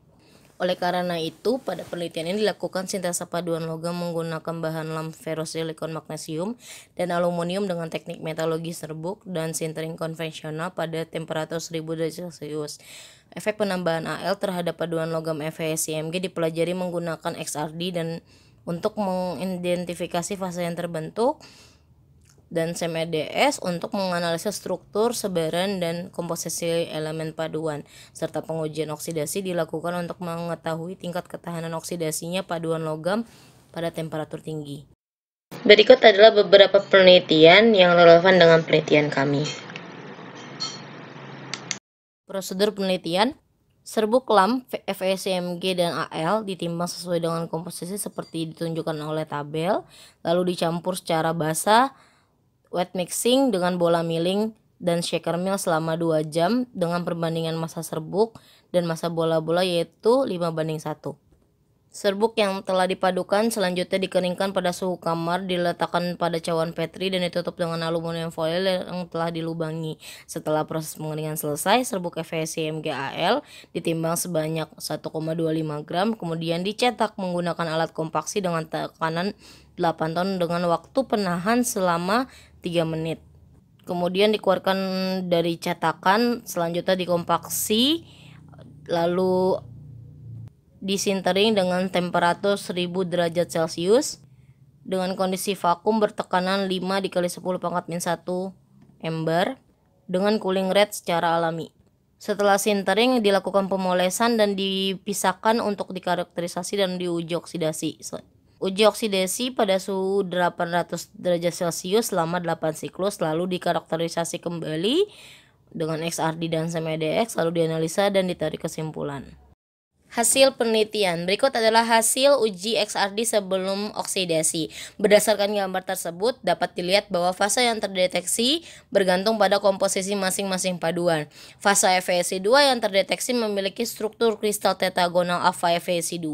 Oleh karena itu, pada penelitian ini dilakukan sintesa paduan logam menggunakan bahan lem ferrosilikon magnesium dan aluminium dengan teknik metalogi serbuk dan sintering konvensional pada temperatur 1000 derajat Celcius. Efek penambahan Al terhadap paduan logam FeSiMg dipelajari menggunakan XRD dan untuk mengidentifikasi fase yang terbentuk dan SEM-EDS untuk menganalisis struktur, sebaran, dan komposisi elemen paduan, serta pengujian oksidasi dilakukan untuk mengetahui tingkat ketahanan oksidasinya paduan logam pada temperatur tinggi. Berikut adalah beberapa penelitian yang relevan dengan penelitian kami. Prosedur penelitian: serbuk lem FeSiMg dan Al ditimbang sesuai dengan komposisi seperti ditunjukkan oleh tabel, lalu dicampur secara basah wet mixing dengan bola milling dan shaker mill selama 2 jam dengan perbandingan massa serbuk dan massa bola-bola yaitu 5:1. Serbuk yang telah dipadukan selanjutnya dikeringkan pada suhu kamar, diletakkan pada cawan Petri dan ditutup dengan aluminium foil yang telah dilubangi. Setelah proses pengeringan selesai, serbuk FeSiMg Al ditimbang sebanyak 1,25 gram, kemudian dicetak menggunakan alat kompaksi dengan tekanan 8 ton dengan waktu penahan selama 3 menit. Kemudian dikeluarkan dari cetakan, selanjutnya dikompaksi, lalu disintering dengan temperatur 1000 derajat Celcius dengan kondisi vakum bertekanan 5×10⁻⁻1 ember dengan cooling rate secara alami. Setelah sintering dilakukan pemolesan dan dipisahkan untuk dikarakterisasi dan diuji oksidasi. Uji oksidasi pada suhu 800 derajat Celcius selama 8 siklus, lalu dikarakterisasi kembali dengan XRD dan SEM-EDS, lalu dianalisa dan ditarik kesimpulan. Hasil penelitian. Berikut adalah hasil uji XRD sebelum oksidasi. Berdasarkan gambar tersebut, dapat dilihat bahwa fase yang terdeteksi bergantung pada komposisi masing-masing paduan. Fase FeSi2 yang terdeteksi memiliki struktur kristal tetragonal alpha FeSi2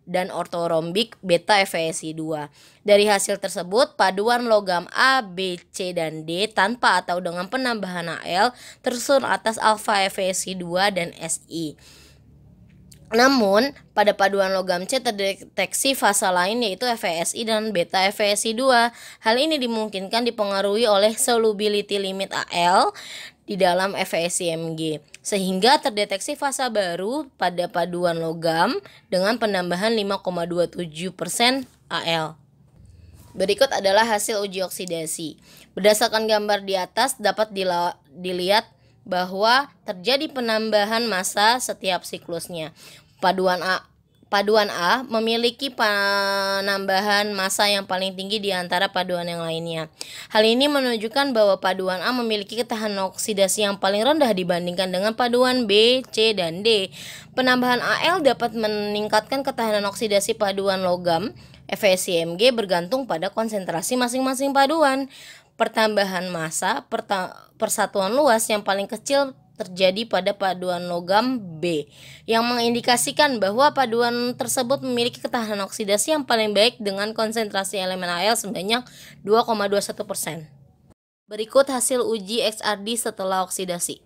dan ortorhombik beta FeSi2. Dari hasil tersebut, paduan logam A, B, C, dan D tanpa atau dengan penambahan Al tersusun atas alpha FeSi2 dan Si. Namun, pada paduan logam C terdeteksi fase lain yaitu FeSi dan beta FeSi2. Hal ini dimungkinkan dipengaruhi oleh solubility limit Al di dalam FeSiMg, sehingga terdeteksi fase baru pada paduan logam dengan penambahan 5,27% Al. Berikut adalah hasil uji oksidasi. Berdasarkan gambar di atas dapat dilihat bahwa terjadi penambahan massa setiap siklusnya. Paduan A memiliki penambahan massa yang paling tinggi di antara paduan yang lainnya. Hal ini menunjukkan bahwa paduan A memiliki ketahanan oksidasi yang paling rendah dibandingkan dengan paduan B, C, dan D. Penambahan Al dapat meningkatkan ketahanan oksidasi paduan logam FeSiMg bergantung pada konsentrasi masing-masing paduan. Pertambahan massa persatuan luas yang paling kecil terjadi pada paduan logam B, yang mengindikasikan bahwa paduan tersebut memiliki ketahanan oksidasi yang paling baik dengan konsentrasi elemen Al sebanyak 2,21%. Berikut hasil uji XRD setelah oksidasi.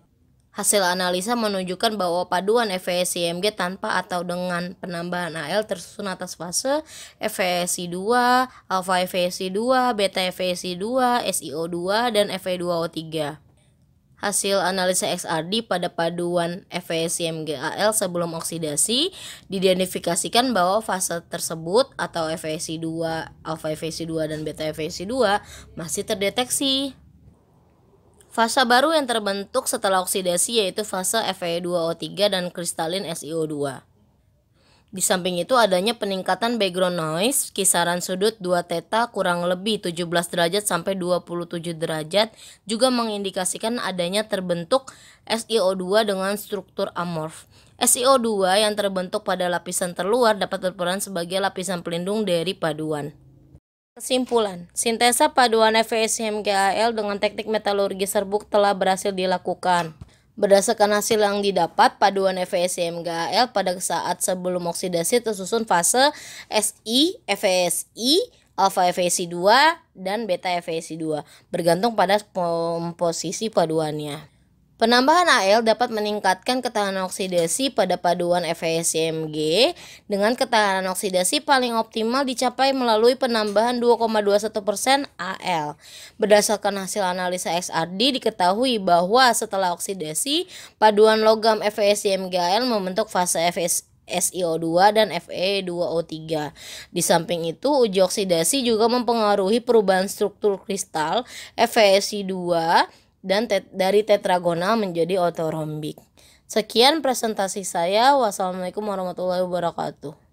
Hasil analisa menunjukkan bahwa paduan FeSiMg tanpa atau dengan penambahan Al tersusun atas fase FeSi2, alpha FeSi2, beta FeSi2, SiO2, dan Fe2O3. Hasil analisa XRD pada paduan FeSiMg Al sebelum oksidasi diidentifikasikan bahwa fase tersebut atau FeSi2, alpha FeSi2, dan beta FeSi2 masih terdeteksi. Fasa baru yang terbentuk setelah oksidasi yaitu fase Fe2O3 dan kristalin SiO2. Di samping itu adanya peningkatan background noise kisaran sudut 2 theta kurang lebih 17 derajat sampai 27 derajat juga mengindikasikan adanya terbentuk SiO2 dengan struktur amorf. SiO2 yang terbentuk pada lapisan terluar dapat berperan sebagai lapisan pelindung dari paduan. Kesimpulan, sintesa paduan FeSiMgAl dengan teknik metalurgi serbuk telah berhasil dilakukan. Berdasarkan hasil yang didapat, paduan FeSiMgAl pada saat sebelum oksidasi tersusun fase Si, FeSi, alfa FeSi2, dan beta FeSi2, bergantung pada komposisi paduannya. Penambahan Al dapat meningkatkan ketahanan oksidasi pada paduan FeSiMg dengan ketahanan oksidasi paling optimal dicapai melalui penambahan 2,21% Al. Berdasarkan hasil analisa XRD diketahui bahwa setelah oksidasi, paduan logam FeSiMgAl membentuk fase SiO2 dan Fe2O3. Di samping itu, uji oksidasi juga mempengaruhi perubahan struktur kristal FeSi2 dan dari tetragonal menjadi ortorombik. Sekian presentasi saya. Wassalamualaikum warahmatullahi wabarakatuh.